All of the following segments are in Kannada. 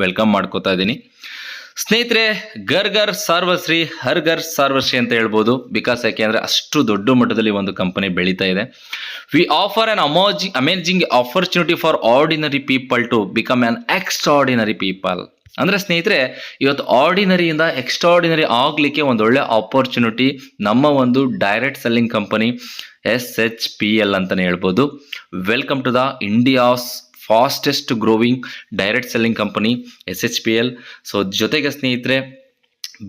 ವೆಲ್ಕಮ್ ಮಾಡ್ಕೋತಾ ಇದ್ದೀನಿ. ಸ್ನೇಹಿತರೆ, ಗರ್ ಗರ್ ಸಾರ್ವಶ್ರೀ ಹರ್ ಗರ್ ಸಾರ್ವಶ್ರೀ ಅಂತ ಹೇಳ್ಬೋದು. ಬಿಕಾಸ್ ಯಾಕೆಂದ್ರೆ ಅಷ್ಟು ದೊಡ್ಡ ಮಟ್ಟದಲ್ಲಿ ಒಂದು ಕಂಪನಿ ಬೆಳೀತಾ ಇದೆ. We offer an amazing opportunity for ordinary people to become an extraordinary people. ಅಂದ್ರೆ ಸ್ನೇಹಿತರೆ, ಇವತ್ತು ಆರ್ಡಿನರಿಯಿಂದ ಎಕ್ಸ್ಟ್ರಾರ್ಡಿನರಿ ಆಗ್ಲಿಕ್ಕೆ ಒಂದೊಳ್ಳೆ ಆಪರ್ಚುನಿಟಿ ನಮ್ಮ ಒಂದು ಡೈರೆಕ್ಟ್ ಸೆಲ್ಲಿಂಗ್ ಕಂಪನಿ SHPL ಅಂತಾನೆ ಹೇಳ್ಬೋದು. Welcome to the India's fastest growing direct selling company SHPL. So ಜೊತೆಗೆ ಸ್ನೇಹಿತರೆ,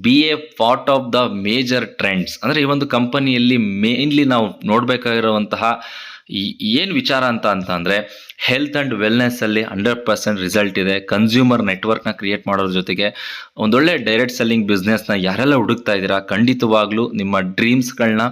be a part of the major trends. ಅಂದರೆ ಈ ಒಂದು ಕಂಪನಿಯಲ್ಲಿ ಮೇನ್ಲಿ ನಾವು ನೋಡಬೇಕಾಗಿರುವಂತಹ ಏನು ವಿಚಾರ ಅಂತಂದರೆ ಹೆಲ್ತ್ ಆ್ಯಂಡ್ ವೆಲ್ನೆಸ್ಸಲ್ಲಿ 100% ರಿಸಲ್ಟ್ ಇದೆ. ಕನ್ಸ್ಯೂಮರ್ ನೆಟ್ವರ್ಕ್ನ ಕ್ರಿಯೇಟ್ ಮಾಡೋದ್ರ ಜೊತೆಗೆ ಒಂದೊಳ್ಳೆ ಡೈರೆಕ್ಟ್ ಸೆಲ್ಲಿಂಗ್ ಬಿಸ್ನೆಸ್ನ ಯಾರೆಲ್ಲ ಹುಡುಕ್ತಾ ಇದ್ದೀರಾ, ಖಂಡಿತವಾಗ್ಲೂ ನಿಮ್ಮ ಡ್ರೀಮ್ಸ್ಗಳನ್ನ,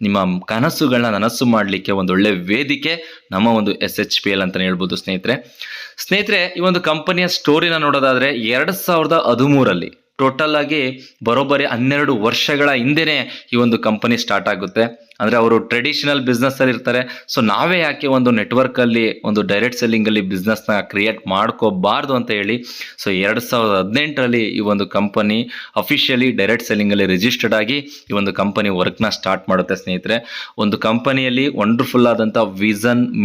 ನಿಮ್ಮ ಕನಸುಗಳನ್ನ ನನಸು ಮಾಡಲಿಕ್ಕೆ ಒಂದೊಳ್ಳೆ ವೇದಿಕೆ ನಮ್ಮ ಒಂದು SHPL ಅಂತಲೇ ಹೇಳ್ಬೋದು. ಸ್ನೇಹಿತರೆ, ಈ ಒಂದು ಕಂಪನಿಯ ಸ್ಟೋರಿನ ನೋಡೋದಾದರೆ 2013 ಟೋಟಲ್ ಆಗಿ ಬರೋಬ್ಬರಿ 12 ವರ್ಷಗಳ ಹಿಂದೆನೇ ಈ ಒಂದು ಕಂಪನಿ ಸ್ಟಾರ್ಟ್ ಆಗುತ್ತೆ. ಅಂದರೆ ಅವರು ಟ್ರೆಡಿಷನಲ್ ಬಿಸ್ನೆಸ್ಸಲ್ಲಿ ಇರ್ತಾರೆ. ಸೊ ನಾವೇ ಯಾಕೆ ಒಂದು ನೆಟ್ವರ್ಕಲ್ಲಿ ಒಂದು ಡೈರೆಕ್ಟ್ ಸೆಲ್ಲಿಂಗಲ್ಲಿ ಬಿಸ್ನೆಸ್ನ ಕ್ರಿಯೇಟ್ ಮಾಡ್ಕೋಬಾರ್ದು ಅಂತ ಹೇಳಿ ಸೊ 2018 ಈ ಒಂದು ಕಂಪನಿ ಅಫಿಷಿಯಲಿ ಡೈರೆಕ್ಟ್ ಸೆಲ್ಲಿಂಗಲ್ಲಿ ರಿಜಿಸ್ಟರ್ಡ್ ಆಗಿ ಈ ಒಂದು ಕಂಪನಿ ವರ್ಕ್ನ ಸ್ಟಾರ್ಟ್ ಮಾಡುತ್ತೆ. ಸ್ನೇಹಿತರೆ, ಒಂದು ಕಂಪನಿಯಲ್ಲಿ ವಂಡರ್ಫುಲ್ ಆದಂಥ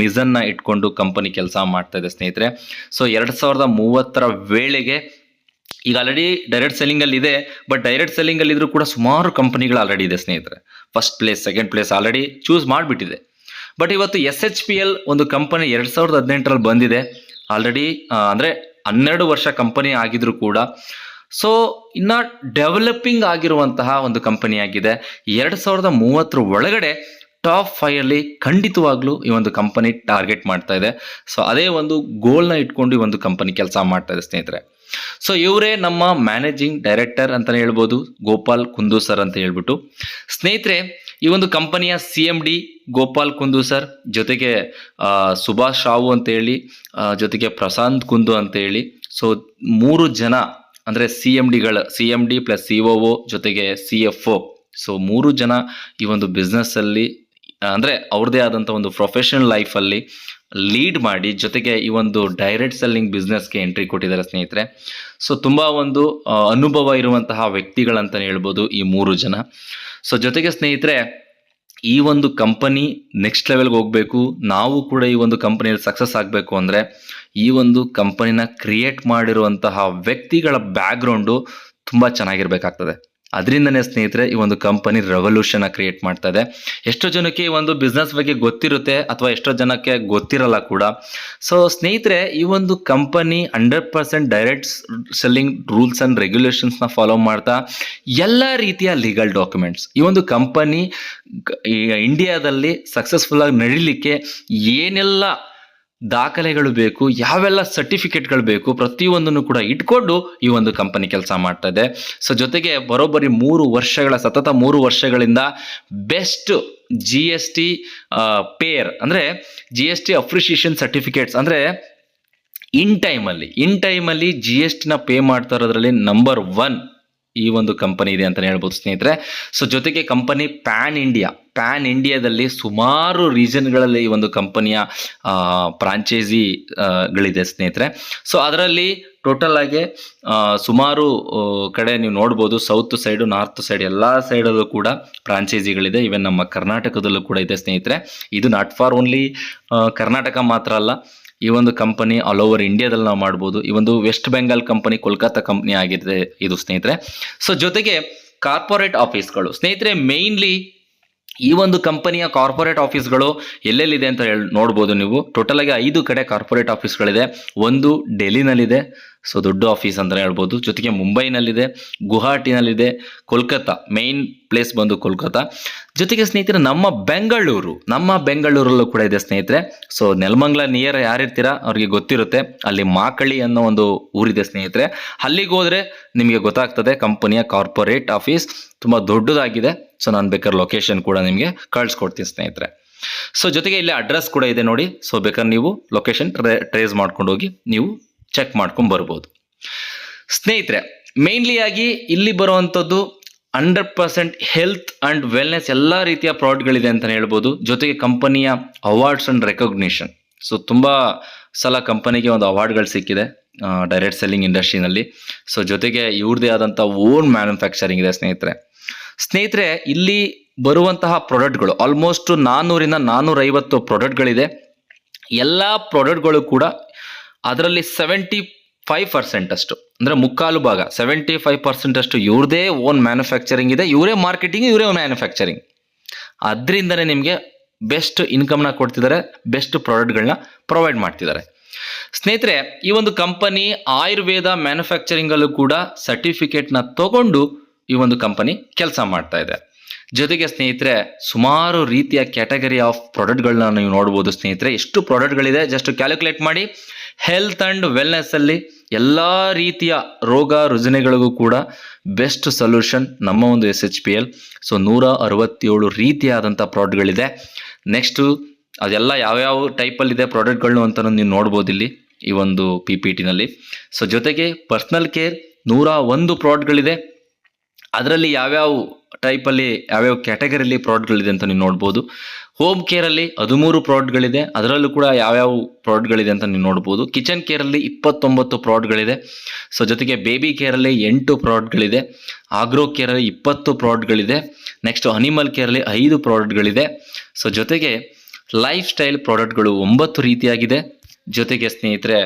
ಮಿಷನ್ನ ಇಟ್ಕೊಂಡು ಕಂಪನಿ ಕೆಲಸ ಮಾಡ್ತಾ ಇದೆ. ಸ್ನೇಹಿತರೆ, ಸೊ 2030 ವೇಳೆಗೆ ಈಗ ಆಲ್ರೆಡಿ ಡೈರೆಕ್ಟ್ ಸೆಲ್ಲಿಂಗಲ್ಲಿ ಇದೆ. ಬಟ್ ಡೈರೆಕ್ಟ್ ಸೆಲ್ಲಿಂಗಲ್ಲಿ ಇದ್ರೂ ಕೂಡ ಸುಮಾರು ಕಂಪನಿಗಳು ಆಲ್ರೆಡಿ ಇದೆ ಸ್ನೇಹಿತರೆ. First place, second place already choose ಮಾಡಿಬಿಟ್ಟಿದೆ. ಬಟ್ ಇವತ್ತು SHPL ಒಂದು ಕಂಪನಿ 2018 ಬಂದಿದೆ. ಆಲ್ರೆಡಿ ಅಂದರೆ 12 ವರ್ಷ ಕಂಪನಿ ಆಗಿದ್ರು ಕೂಡ ಸೊ ಇನ್ನು ಡೆವಲಪಿಂಗ್ ಆಗಿರುವಂತಹ ಒಂದು ಕಂಪನಿ ಆಗಿದೆ. 2030 ಒಳಗಡೆ ಟಾಪ್ 5 ಖಂಡಿತವಾಗ್ಲೂ ಈ ಒಂದು ಕಂಪನಿ ಟಾರ್ಗೆಟ್ ಮಾಡ್ತಾ ಇದೆ. ಸೊ ಅದೇ ಒಂದು ಗೋಲ್ನ ಇಟ್ಕೊಂಡು ಈ ಒಂದು ಕಂಪನಿ ಕೆಲಸ ಮಾಡ್ತಾ ಇದೆ ಸ್ನೇಹಿತರೆ. ಸೊ ಇವರೇ ನಮ್ಮ ಮ್ಯಾನೇಜಿಂಗ್ ಡೈರೆಕ್ಟರ್ ಅಂತಲೇ ಹೇಳ್ಬೋದು, ಗೋಪಾಲ್ ಕುಂದು ಸರ್ ಅಂತ ಹೇಳ್ಬಿಟ್ಟು. ಸ್ನೇಹಿತರೆ, ಈ ಒಂದು ಕಂಪನಿಯ CMD ಗೋಪಾಲ್ ಕುಂದು ಸರ್, ಜೊತೆಗೆ ಸುಭಾಷ್ ರಾವು ಅಂತ ಹೇಳಿ, ಜೊತೆಗೆ ಪ್ರಶಾಂತ್ ಕುಂದು ಅಂತ ಹೇಳಿ, ಸೊ 3 ಜನ ಅಂದರೆ CMD ಪ್ಲಸ್ COO ಜೊತೆಗೆ CFO, ಸೊ 3 ಜನ ಈ ಒಂದು ಬಿಸ್ನೆಸ್ಸಲ್ಲಿ ಅಂದರೆ ಅವ್ರದ್ದೇ ಆದಂಥ ಒಂದು ಪ್ರೊಫೆಷನಲ್ ಲೈಫಲ್ಲಿ ಲೀಡ್ ಮಾಡಿ ಜೊತೆಗೆ ಈ ಒಂದು ಡೈರೆಕ್ಟ್ ಸೆಲ್ಲಿಂಗ್ ಬಿಸ್ನೆಸ್ಗೆ ಎಂಟ್ರಿ ಕೊಟ್ಟಿದ್ದಾರೆ ಸ್ನೇಹಿತರೆ. ಸೊ ತುಂಬ ಒಂದು ಅನುಭವ ಇರುವಂತಹ ವ್ಯಕ್ತಿಗಳಂತಲೇ ಹೇಳ್ಬೋದು ಈ 3 ಜನ. ಸೊ ಜೊತೆಗೆ ಸ್ನೇಹಿತರೆ, ಈ ಒಂದು ಕಂಪನಿ ನೆಕ್ಸ್ಟ್ ಲೆವೆಲ್ಗೆ ಹೋಗಬೇಕು, ನಾವು ಕೂಡ ಈ ಒಂದು ಕಂಪನಿಯಲ್ಲಿ ಸಕ್ಸಸ್ ಆಗಬೇಕು ಅಂದರೆ ಈ ಒಂದು ಕಂಪನಿನ ಕ್ರಿಯೇಟ್ ಮಾಡಿರುವಂತಹ ವ್ಯಕ್ತಿಗಳ ಬ್ಯಾಕ್ಗ್ರೌಂಡು ತುಂಬ ಚೆನ್ನಾಗಿರ್ಬೇಕಾಗ್ತದೆ. ಅದರಿಂದನೇ ಸ್ನೇಹಿತರೆ ಈ ಒಂದು ಕಂಪನಿ ರೆವಲ್ಯೂಷನ್ ಕ್ರಿಯೇಟ್ ಮಾಡ್ತಾ ಇದೆ. ಎಷ್ಟೋ ಜನಕ್ಕೆ ಈ ಒಂದು ಬಿಸ್ನೆಸ್ ಬಗ್ಗೆ ಗೊತ್ತಿರುತ್ತೆ ಅಥವಾ ಎಷ್ಟೋ ಜನಕ್ಕೆ ಗೊತ್ತಿರಲ್ಲ ಕೂಡ. ಸೊ ಸ್ನೇಹಿತರೆ, ಈ ಒಂದು company 100% direct selling rules and ರೆಗ್ಯುಲೇಷನ್ಸ್ನ ಫಾಲೋ ಮಾಡ್ತಾ ಎಲ್ಲ ರೀತಿಯ ಲೀಗಲ್ ಡಾಕ್ಯುಮೆಂಟ್ಸ್, ಈ ಒಂದು ಕಂಪನಿ ಇಂಡಿಯಾದಲ್ಲಿ ಸಕ್ಸಸ್ಫುಲ್ ಆಗಿ ನಡೀಲಿಕ್ಕೆ ಏನೆಲ್ಲ ದಾಖಲೆಗಳು ಬೇಕು, ಯಾವೆಲ್ಲ ಸರ್ಟಿಫಿಕೇಟ್ಗಳು ಬೇಕು, ಪ್ರತಿಯೊಂದನ್ನು ಕೂಡ ಇಟ್ಕೊಂಡು ಈ ಒಂದು ಕಂಪನಿ ಕೆಲಸ ಮಾಡ್ತಾ ಇದೆ. ಸೊ ಜೊತೆಗೆ ಬರೋಬ್ಬರಿ 3 ವರ್ಷಗಳಿಂದ ಬೆಸ್ಟ್ GST ಪೇಯರ್ ಅಂದರೆ GST ಅಪ್ರಿಷಿಯೇಷನ್ ಸರ್ಟಿಫಿಕೇಟ್ಸ್ ಅಂದರೆ ಇನ್ ಟೈಮಲ್ಲಿ GSTನ ಪೇ ಮಾಡ್ತಾ ಇರೋದ್ರಲ್ಲಿ ನಂಬರ್ 1 ಈ ಒಂದು ಕಂಪನಿ ಇದೆ ಅಂತಲೇ ಹೇಳ್ಬೋದು ಸ್ನೇಹಿತರೆ. ಸೊ ಜೊತೆಗೆ ಕಂಪನಿ ಪ್ಯಾನ್ ಇಂಡಿಯಾದಲ್ಲಿ ಸುಮಾರು ರೀಜನ್ಗಳಲ್ಲಿ ಈ ಒಂದು ಕಂಪನಿಯ ಫ್ರಾಂಚೈಸಿಗಳಿದೆ ಸ್ನೇಹಿತರೆ. ಸೊ ಅದರಲ್ಲಿ ಟೋಟಲ್ ಆಗಿ ಸುಮಾರು ಕಡೆ ನೀವು ನೋಡ್ಬೋದು, ಸೌತ್ ಸೈಡು, ನಾರ್ತ್ ಸೈಡ್ ಎಲ್ಲ ಸೈಡಲ್ಲೂ ಕೂಡ ಫ್ರಾಂಚೈಸಿಗಳಿದೆ. ಈವನ್ ನಮ್ಮ ಕರ್ನಾಟಕದಲ್ಲೂ ಕೂಡ ಇದೆ ಸ್ನೇಹಿತರೆ. ಇದು ನಾಟ್ ಫಾರ್ ಓನ್ಲಿ ಕರ್ನಾಟಕ ಮಾತ್ರ ಅಲ್ಲ, ಈ ಒಂದು ಕಂಪನಿ ಆಲ್ ಓವರ್ ಇಂಡಿಯಾದಲ್ಲಿ ನಾವು ಮಾಡ್ಬೋದು. ಈ ಒಂದು ವೆಸ್ಟ್ ಬೆಂಗಾಲ್ ಕಂಪನಿ, ಕೋಲ್ಕತ್ತಾ ಕಂಪನಿ ಆಗಿದೆ ಇದು ಸ್ನೇಹಿತರೆ. ಸೊ ಜೊತೆಗೆ ಕಾರ್ಪೊರೇಟ್ ಆಫೀಸ್ಗಳು ಸ್ನೇಹಿತರೆ, ಮೇಯ್ನ್ಲಿ ಈ ಒಂದು ಕಂಪನಿಯ ಕಾರ್ಪೊರೇಟ್ ಆಫೀಸ್ಗಳು ಎಲ್ಲೆಲ್ಲಿದೆ ಅಂತ ನೋಡ್ಬೋದು ನೀವು. ಟೋಟಲ್ ಆಗಿ 5 ಕಡೆ ಕಾರ್ಪೊರೇಟ್ ಆಫೀಸ್ಗಳಿದೆ. ಒಂದು ಡೆಲ್ಲಿನಲ್ಲಿದೆ, ಸೊ ದೊಡ್ಡ ಆಫೀಸ್ ಅಂತಲೇ ಹೇಳ್ಬೋದು. ಜೊತೆಗೆ ಮುಂಬೈನಲ್ಲಿದೆ, ಗುವಾಹಟಿನಲ್ಲಿದೆ, ಕೋಲ್ಕತ್ತಾ ಮೇಯ್ನ್ ಪ್ಲೇಸ್ ಬಂದು ಕೋಲ್ಕತ್ತಾ. ಜೊತೆಗೆ ಸ್ನೇಹಿತರೆ, ನಮ್ಮ ಬೆಂಗಳೂರಲ್ಲೂ ಕೂಡ ಇದೆ ಸ್ನೇಹಿತರೆ. ಸೊ ನೆಲಮಂಗಲ ನಿಯರ್ ಯಾರಿರ್ತೀರಾ ಅವ್ರಿಗೆ ಗೊತ್ತಿರುತ್ತೆ, ಅಲ್ಲಿ ಮಾಕಳಿ ಅನ್ನೋ ಒಂದು ಊರಿದೆ ಸ್ನೇಹಿತರೆ. ಅಲ್ಲಿಗೆ ಹೋದರೆ ನಿಮಗೆ ಗೊತ್ತಾಗ್ತದೆ ಕಂಪನಿಯ ಕಾರ್ಪೊರೇಟ್ ಆಫೀಸ್ ತುಂಬ ದೊಡ್ಡದಾಗಿದೆ. ಸೊ ನಾನು ಬೇಕಾದ್ರೆ ಲೊಕೇಶನ್ ಕೂಡ ನಿಮಗೆ ಕಳಿಸ್ಕೊಡ್ತೀನಿ ಸ್ನೇಹಿತರೆ. ಸೊ ಜೊತೆಗೆ ಇಲ್ಲಿ ಅಡ್ರೆಸ್ ಕೂಡ ಇದೆ ನೋಡಿ. ಸೊ ಬೇಕಾದ್ರೆ ನೀವು ಲೊಕೇಶನ್ ಟ್ರೇಸ್ ಮಾಡ್ಕೊಂಡು ಹೋಗಿ ನೀವು ಚೆಕ್ ಮಾಡ್ಕೊಂಡು ಬರ್ಬೋದು ಸ್ನೇಹಿತರೆ. ಮೇನ್ಲಿ ಆಗಿ ಇಲ್ಲಿ ಬರುವಂಥದ್ದು 100% ಹೆಲ್ತ್ ಆ್ಯಂಡ್ ವೆಲ್ನೆಸ್ ಎಲ್ಲ ರೀತಿಯ ಪ್ರಾಡಕ್ಟ್ಗಳಿದೆ ಅಂತಲೇ ಹೇಳ್ಬೋದು. ಜೊತೆಗೆ ಕಂಪನಿಯ ಅವಾರ್ಡ್ಸ್ ಆ್ಯಂಡ್ ರೆಕಗ್ನಿಷನ್. ಸೊ ತುಂಬ ಸಲ ಕಂಪನಿಗೆ ಒಂದು ಅವಾರ್ಡ್ಗಳು ಸಿಕ್ಕಿದೆ. Direct selling ಇಂಡಸ್ಟ್ರಿನಲ್ಲಿ. ಸೊ ಜೊತೆಗೆ ಇವ್ರದೇ ಆದಂಥ ಓನ್ ಮ್ಯಾನುಫ್ಯಾಕ್ಚರಿಂಗ್ ಇದೆ ಸ್ನೇಹಿತರೆ. ಇಲ್ಲಿ ಬರುವಂತಹ ಪ್ರಾಡಕ್ಟ್ಗಳು ಆಲ್ಮೋಸ್ಟ್ 400 ಇಂದ 450 ಪ್ರಾಡಕ್ಟ್ಗಳಿದೆ. ಎಲ್ಲ ಪ್ರಾಡಕ್ಟ್ಗಳು ಕೂಡ ಅದರಲ್ಲಿ 75% ಅಷ್ಟು, ಅಂದರೆ ಮುಕ್ಕಾಲು ಭಾಗ 75% ಅಷ್ಟು ಇವ್ರದೇ ಓನ್ ಮ್ಯಾನುಫ್ಯಾಕ್ಚರಿಂಗ್ ಇದೆ, ಇವರೇ ಮಾರ್ಕೆಟಿಂಗ್, ಇವರೇ ಮ್ಯಾನುಫ್ಯಾಕ್ಚರಿಂಗ್. ಅದರಿಂದನೇ ನಿಮಗೆ ಬೆಸ್ಟ್ ಇನ್ಕಮ್ನ ಕೊಡ್ತಿದ್ದಾರೆ, ಬೆಸ್ಟ್ ಪ್ರಾಡಕ್ಟ್ಗಳನ್ನ ಪ್ರೊವೈಡ್ ಮಾಡ್ತಿದ್ದಾರೆ. ಸ್ನೇಹಿತರೆ, ಈ ಒಂದು ಕಂಪನಿ ಆಯುರ್ವೇದ ಮ್ಯಾನುಫ್ಯಾಕ್ಚರಿಂಗಲ್ಲೂ ಕೂಡ ಸರ್ಟಿಫಿಕೇಟ್ನ ತಗೊಂಡು ಈ ಒಂದು ಕಂಪನಿ ಕೆಲಸ ಮಾಡ್ತಾ ಇದೆ. ಜೊತೆಗೆ ಸ್ನೇಹಿತರೆ, ಸುಮಾರು ರೀತಿಯ ಕ್ಯಾಟಗರಿ ಆಫ್ ಪ್ರಾಡಕ್ಟ್ಗಳನ್ನ ನೀವು ನೋಡ್ಬೋದು ಸ್ನೇಹಿತರೆ. ಎಷ್ಟು ಪ್ರಾಡಕ್ಟ್ಗಳಿದೆ ಜಸ್ಟ್ ಕ್ಯಾಲ್ಕುಲೇಟ್ ಮಾಡಿ. ಹೆಲ್ತ್ ಆ್ಯಂಡ್ ವೆಲ್ನೆಸ್ಸಲ್ಲಿ ಎಲ್ಲ ರೀತಿಯ ರೋಗ ರುಜಿನಗಳಿಗೂ ಕೂಡ ಬೆಸ್ಟ್ ಸೊಲ್ಯೂಷನ್ ನಮ್ಮ ಒಂದು SHPL. ಸೊ 167 ರೀತಿಯಾದಂಥ ಪ್ರಾಡಕ್ಟ್ಗಳಿದೆ. ನೆಕ್ಸ್ಟು ಅದೆಲ್ಲ ಯಾವ್ಯಾವ ಟೈಪಲ್ಲಿದೆ ಪ್ರಾಡಕ್ಟ್ಗಳು ಅಂತ ನೀವು ನೋಡ್ಬೋದು ಇಲ್ಲಿ ಈ ಒಂದು PPTನಲ್ಲಿ. ಸೊ ಜೊತೆಗೆ ಪರ್ಸ್ನಲ್ ಕೇರ್ 101 ಪ್ರಾಡಕ್ಟ್ಗಳಿದೆ. ಅದರಲ್ಲಿ ಯಾವ್ಯಾವ ಟೈಪಲ್ಲಿ ಯಾವ್ಯಾವ ಕ್ಯಾಟಗರಿಯಲ್ಲಿ ಪ್ರಾಡಕ್ಟ್ಗಳಿದೆ ಅಂತ ನೀವು ನೋಡ್ಬೋದು. ಹೋಮ್ ಕೇರಲ್ಲಿ 13 ಪ್ರಾಡಕ್ಟ್ಗಳಿದೆ, ಅದರಲ್ಲೂ ಕೂಡ ಯಾವ್ಯಾವ ಪ್ರಾಡಕ್ಟ್ಗಳಿದೆ ಅಂತ ನೀವು ನೋಡ್ಬೋದು. ಕಿಚನ್ ಕೇರಲ್ಲಿ 29 ಪ್ರಾಡಕ್ಟ್ಗಳಿದೆ. ಸೊ ಜೊತೆಗೆ ಬೇಬಿ ಕೇರಲ್ಲಿ 8 ಪ್ರಾಡಕ್ಟ್ಗಳಿದೆ. ಆಗ್ರೋ ಕೇರಲ್ಲಿ 20 ಪ್ರಾಡಕ್ಟ್ಗಳಿದೆ. ನೆಕ್ಸ್ಟ್ ಅನಿಮಲ್ ಕೇರಲ್ಲಿ 5 ಪ್ರಾಡಕ್ಟ್ಗಳಿದೆ. ಸೊ ಜೊತೆಗೆ ಲೈಫ್ ಸ್ಟೈಲ್ ಪ್ರಾಡಕ್ಟ್ಗಳು 9 ರೀತಿಯಾಗಿದೆ. ಜೊತೆಗೆ ಸ್ನೇಹಿತರೆ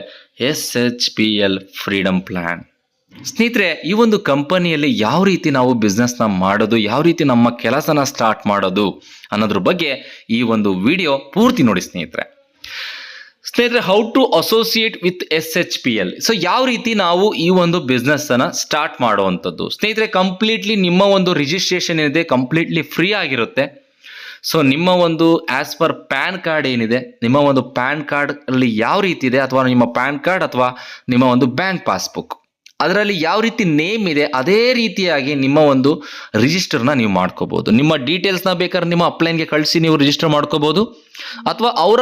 SHPL ಫ್ರೀಡಮ್ ಪ್ಲ್ಯಾನ್. ಸ್ನೇಹಿತರೆ, ಈ ಒಂದು ಕಂಪನಿಯಲ್ಲಿ ಯಾವ ರೀತಿ ನಾವು ಬಿಸ್ನೆಸ್ನ ಮಾಡೋದು, ಯಾವ ರೀತಿ ನಮ್ಮ ಕೆಲಸನ ಸ್ಟಾರ್ಟ್ ಮಾಡೋದು ಅನ್ನೋದ್ರ ಬಗ್ಗೆ ಈ ಒಂದು ವಿಡಿಯೋ ಪೂರ್ತಿ ನೋಡಿ ಸ್ನೇಹಿತರೆ. How to associate with SHPL. So ಯಾವ ರೀತಿ ನಾವು ಈ ಒಂದು ಬಿಸ್ನೆಸ್ಸನ್ನು ಸ್ಟಾರ್ಟ್ ಮಾಡುವಂಥದ್ದು ಸ್ನೇಹಿತರೆ. ಕಂಪ್ಲೀಟ್ಲಿ ನಿಮ್ಮ ಒಂದು ರಿಜಿಸ್ಟ್ರೇಷನ್ ಏನಿದೆ ಕಂಪ್ಲೀಟ್ಲಿ ಫ್ರೀ ಆಗಿರುತ್ತೆ. ಸೊ ನಿಮ್ಮ ಒಂದು ಆಸ್ ಪರ್ ಪ್ಯಾನ್ ಕಾರ್ಡ್ ಏನಿದೆ, ನಿಮ್ಮ ಒಂದು ಪ್ಯಾನ್ ಕಾರ್ಡ್ ಅಲ್ಲಿ ಯಾವ ರೀತಿ ಇದೆ, ಅಥವಾ ನಿಮ್ಮ ಪ್ಯಾನ್ ಕಾರ್ಡ್ ಅಥವಾ ನಿಮ್ಮ ಒಂದು ಬ್ಯಾಂಕ್ ಪಾಸ್ಬುಕ್ ಅದರಲ್ಲಿ ಯಾವ ರೀತಿ ನೇಮ್ ಇದೆ ಅದೇ ರೀತಿಯಾಗಿ ನಿಮ್ಮ ಒಂದು ರಿಜಿಸ್ಟರ್ನ ನೀವು ಮಾಡ್ಕೋಬಹುದು. ನಿಮ್ಮ ಡೀಟೇಲ್ಸ್ನ ಬೇಕಾದ್ರೆ ನಿಮ್ಮ ಅಪ್ಲೈನ್ಗೆ ಕಳಿಸಿ ನೀವು ರಿಜಿಸ್ಟರ್ ಮಾಡ್ಕೋಬಹುದು, ಅಥವಾ ಅವರ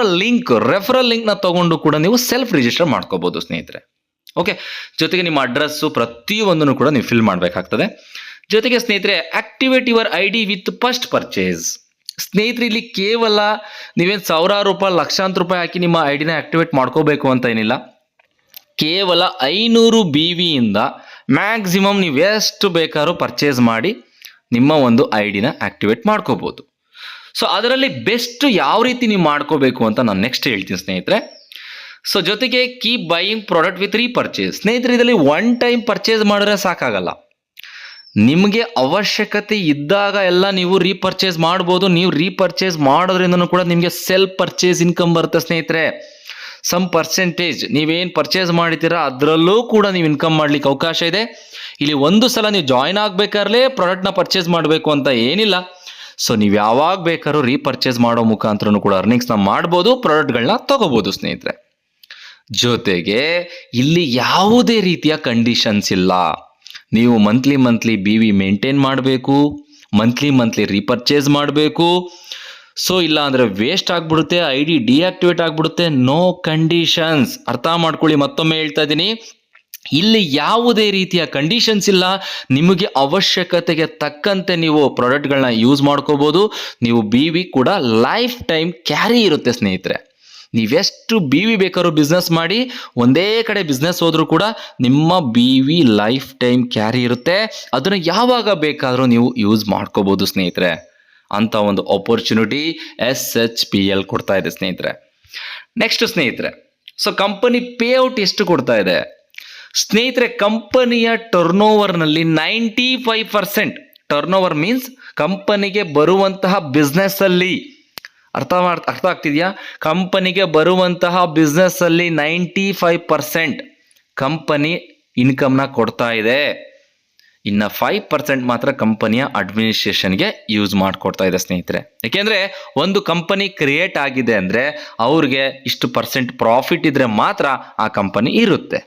ರೆಫರಲ್ ಲಿಂಕ್ನ ತಗೊಂಡು ಕೂಡ ನೀವು ಸೆಲ್ಫ್ ರಿಜಿಸ್ಟರ್ ಮಾಡ್ಕೋಬಹುದು ಸ್ನೇಹಿತರೆ. ಓಕೆ, ಜೊತೆಗೆ ನಿಮ್ಮ ಅಡ್ರೆಸ್ಸು ಪ್ರತಿಯೊಂದನ್ನು ಕೂಡ ನೀವು ಫಿಲ್ ಮಾಡಬೇಕಾಗ್ತದೆ. ಜೊತೆಗೆ ಸ್ನೇಹಿತರೆ, activate your ID with first purchase. ಸ್ನೇಹಿತರೆ, ಇಲ್ಲಿ ಕೇವಲ ನೀವೇನು ಸಾವಿರಾರು ರೂಪಾಯಿ ಲಕ್ಷಾಂತರ ರೂಪಾಯಿ ಹಾಕಿ ನಿಮ್ಮ ID ನ ಆಕ್ಟಿವೇಟ್ ಮಾಡ್ಕೋಬೇಕು ಅಂತ ಏನಿಲ್ಲ. ಕೇವಲ 500 BVಯಿಂದ ಮ್ಯಾಕ್ಸಿಮಮ್ ನೀವು ಎಷ್ಟು ಬೇಕಾದ್ರೂ ಪರ್ಚೇಸ್ ಮಾಡಿ ನಿಮ್ಮ ಒಂದು ID ನ ಆಕ್ಟಿವೇಟ್ ಮಾಡ್ಕೋಬಹುದು. ಸೊ ಅದರಲ್ಲಿ ಬೆಸ್ಟ್ ಯಾವ ರೀತಿ ನೀವು ಮಾಡ್ಕೋಬೇಕು ಅಂತ ನಾನು ನೆಕ್ಸ್ಟ್ ಹೇಳ್ತೀನಿ ಸ್ನೇಹಿತರೆ. ಸೊ ಜೊತೆಗೆ keep buying product with repurchase. ಸ್ನೇಹಿತರೆ, ಇದರಲ್ಲಿ ಒನ್ ಟೈಮ್ ಪರ್ಚೇಸ್ ಮಾಡಿದ್ರೆ ಸಾಕಾಗಲ್ಲ. ನಿಮಗೆ ಅವಶ್ಯಕತೆ ಇದ್ದಾಗ ಎಲ್ಲ ನೀವು ರೀಪರ್ಚೇಸ್ ಮಾಡ್ಬೋದು. ನೀವು ರೀಪರ್ಚೇಸ್ ಮಾಡೋದ್ರಿಂದನೂ ಕೂಡ ನಿಮಗೆ ಸೆಲ್ಫ್ ಪರ್ಚೇಸ್ ಇನ್ಕಮ್ ಬರುತ್ತೆ ಸ್ನೇಹಿತರೆ. ಸಮ್ ಪರ್ಸೆಂಟೇಜ್ ನೀವೇನು ಪರ್ಚೇಸ್ ಮಾಡಿದ್ದೀರಾ ಅದರಲ್ಲೂ ಕೂಡ ನೀವು ಇನ್ಕಮ್ ಮಾಡ್ಲಿಕ್ಕೆ ಅವಕಾಶ ಇದೆ. ಇಲ್ಲಿ ಒಂದು ಸಲ ನೀವು ಜಾಯ್ನ್ ಆಗಬೇಕಾದ್ರೆ ಪ್ರಾಡಕ್ಟ್ನ ಪರ್ಚೇಸ್ ಮಾಡಬೇಕು ಅಂತ ಏನಿಲ್ಲ. ಸೊ ನೀವು ಯಾವಾಗ ಬೇಕಾದ್ರೂ ರೀಪರ್ಚೇಸ್ ಮಾಡೋ ಮುಖಾಂತರನೂ ಕೂಡ ಅರ್ನಿಂಗ್ಸ್ನ ಮಾಡ್ಬೋದು, ಪ್ರಾಡಕ್ಟ್ಗಳನ್ನ ತಗೋಬೋದು ಸ್ನೇಹಿತರೆ. ಜೊತೆಗೆ ಇಲ್ಲಿ ಯಾವುದೇ ರೀತಿಯ ಕಂಡೀಷನ್ಸ್ ಇಲ್ಲ. ನೀವು ಮಂತ್ಲಿ BV ಮೇಂಟೈನ್ ಮಾಡಬೇಕು, ಮಂತ್ಲಿ ರೀಪರ್ಚೇಸ್ ಮಾಡಬೇಕು. ಸೊ ಇಲ್ಲ ಅಂದರೆ ವೇಸ್ಟ್ ಆಗಿಬಿಡುತ್ತೆ, ID ಡಿಆಕ್ಟಿವೇಟ್ ಆಗಿಬಿಡುತ್ತೆ. No conditions. ಅರ್ಥ ಮಾಡ್ಕೊಳ್ಳಿ, ಮತ್ತೊಮ್ಮೆ ಹೇಳ್ತಾ ಇದ್ದೀನಿ, ಇಲ್ಲಿ ಯಾವುದೇ ರೀತಿಯ ಕಂಡೀಷನ್ಸ್ ಇಲ್ಲ. ನಿಮಗೆ ಅವಶ್ಯಕತೆಗೆ ತಕ್ಕಂತೆ ನೀವು ಪ್ರಾಡಕ್ಟ್ಗಳನ್ನ ಯೂಸ್ ಮಾಡ್ಕೋಬೋದು. ನೀವು BV ಕೂಡ ಲೈಫ್ ಟೈಮ್ ಕ್ಯಾರಿ ಇರುತ್ತೆ ಸ್ನೇಹಿತರೆ. ನೀವೆಷ್ಟು BV ಬೇಕಾದ್ರೂ ಬಿಸ್ನೆಸ್ ಮಾಡಿ, ಒಂದೇ ಕಡೆ ಬಿಸ್ನೆಸ್ ಹೋದ್ರೂ ಕೂಡ ನಿಮ್ಮ BV ಲೈಫ್ ಟೈಮ್ ಕ್ಯಾರಿ ಇರುತ್ತೆ. ಅದನ್ನು ಯಾವಾಗ ಬೇಕಾದರೂ ನೀವು ಯೂಸ್ ಮಾಡ್ಕೋಬೋದು ಸ್ನೇಹಿತರೆ. ಅಂತ ಒಂದು ಆಪರ್ಚುನಿಟಿ SHPL ಕೊಡ್ತಾ ಇದೆ ಸ್ನೇಹಿತರೆ. ನೆಕ್ಸ್ಟ್ ಸ್ನೇಹಿತರೆ, ಸೊ ಕಂಪನಿ ಪೇಔಟ್ ಎಷ್ಟು ಕೊಡ್ತಾ ಇದೆ ಸ್ನೇಹಿತರೆ. ಕಂಪನಿಯ ಟರ್ನೋವರ್ನಲ್ಲಿ 95% ಟರ್ನೋವರ್ ಮೀನ್ಸ್ ಕಂಪನಿಗೆ ಬರುವಂತಹ ಬಿಸ್ನೆಸ್ ಅಲ್ಲಿ ಅರ್ಥ ಆಗ್ತಿದೆಯಾ? ಕಂಪನಿಗೆ ಬರುವಂತಹ ಬಿಸ್ನೆಸ್ ಅಲ್ಲಿ 95% ಕಂಪನಿ ಇನ್ಕಮ್ನ ಕೊಡ್ತಾ ಇದೆ. ಇನ್ನು 5% ಮಾತ್ರ ಕಂಪನಿಯ ಅಡ್ಮಿನಿಸ್ಟ್ರೇಷನ್ಗೆ ಯೂಸ್ ಮಾಡಿಕೊಡ್ತಾ ಇದೆ ಸ್ನೇಹಿತರೆ. ಯಾಕೆಂದರೆ ಒಂದು ಕಂಪನಿ ಕ್ರಿಯೇಟ್ ಆಗಿದೆ ಅಂದರೆ ಅವ್ರಿಗೆ ಇಷ್ಟು % ಪ್ರಾಫಿಟ್ ಇದ್ದರೆ ಮಾತ್ರ ಆ ಕಂಪನಿ ಇರುತ್ತೆ.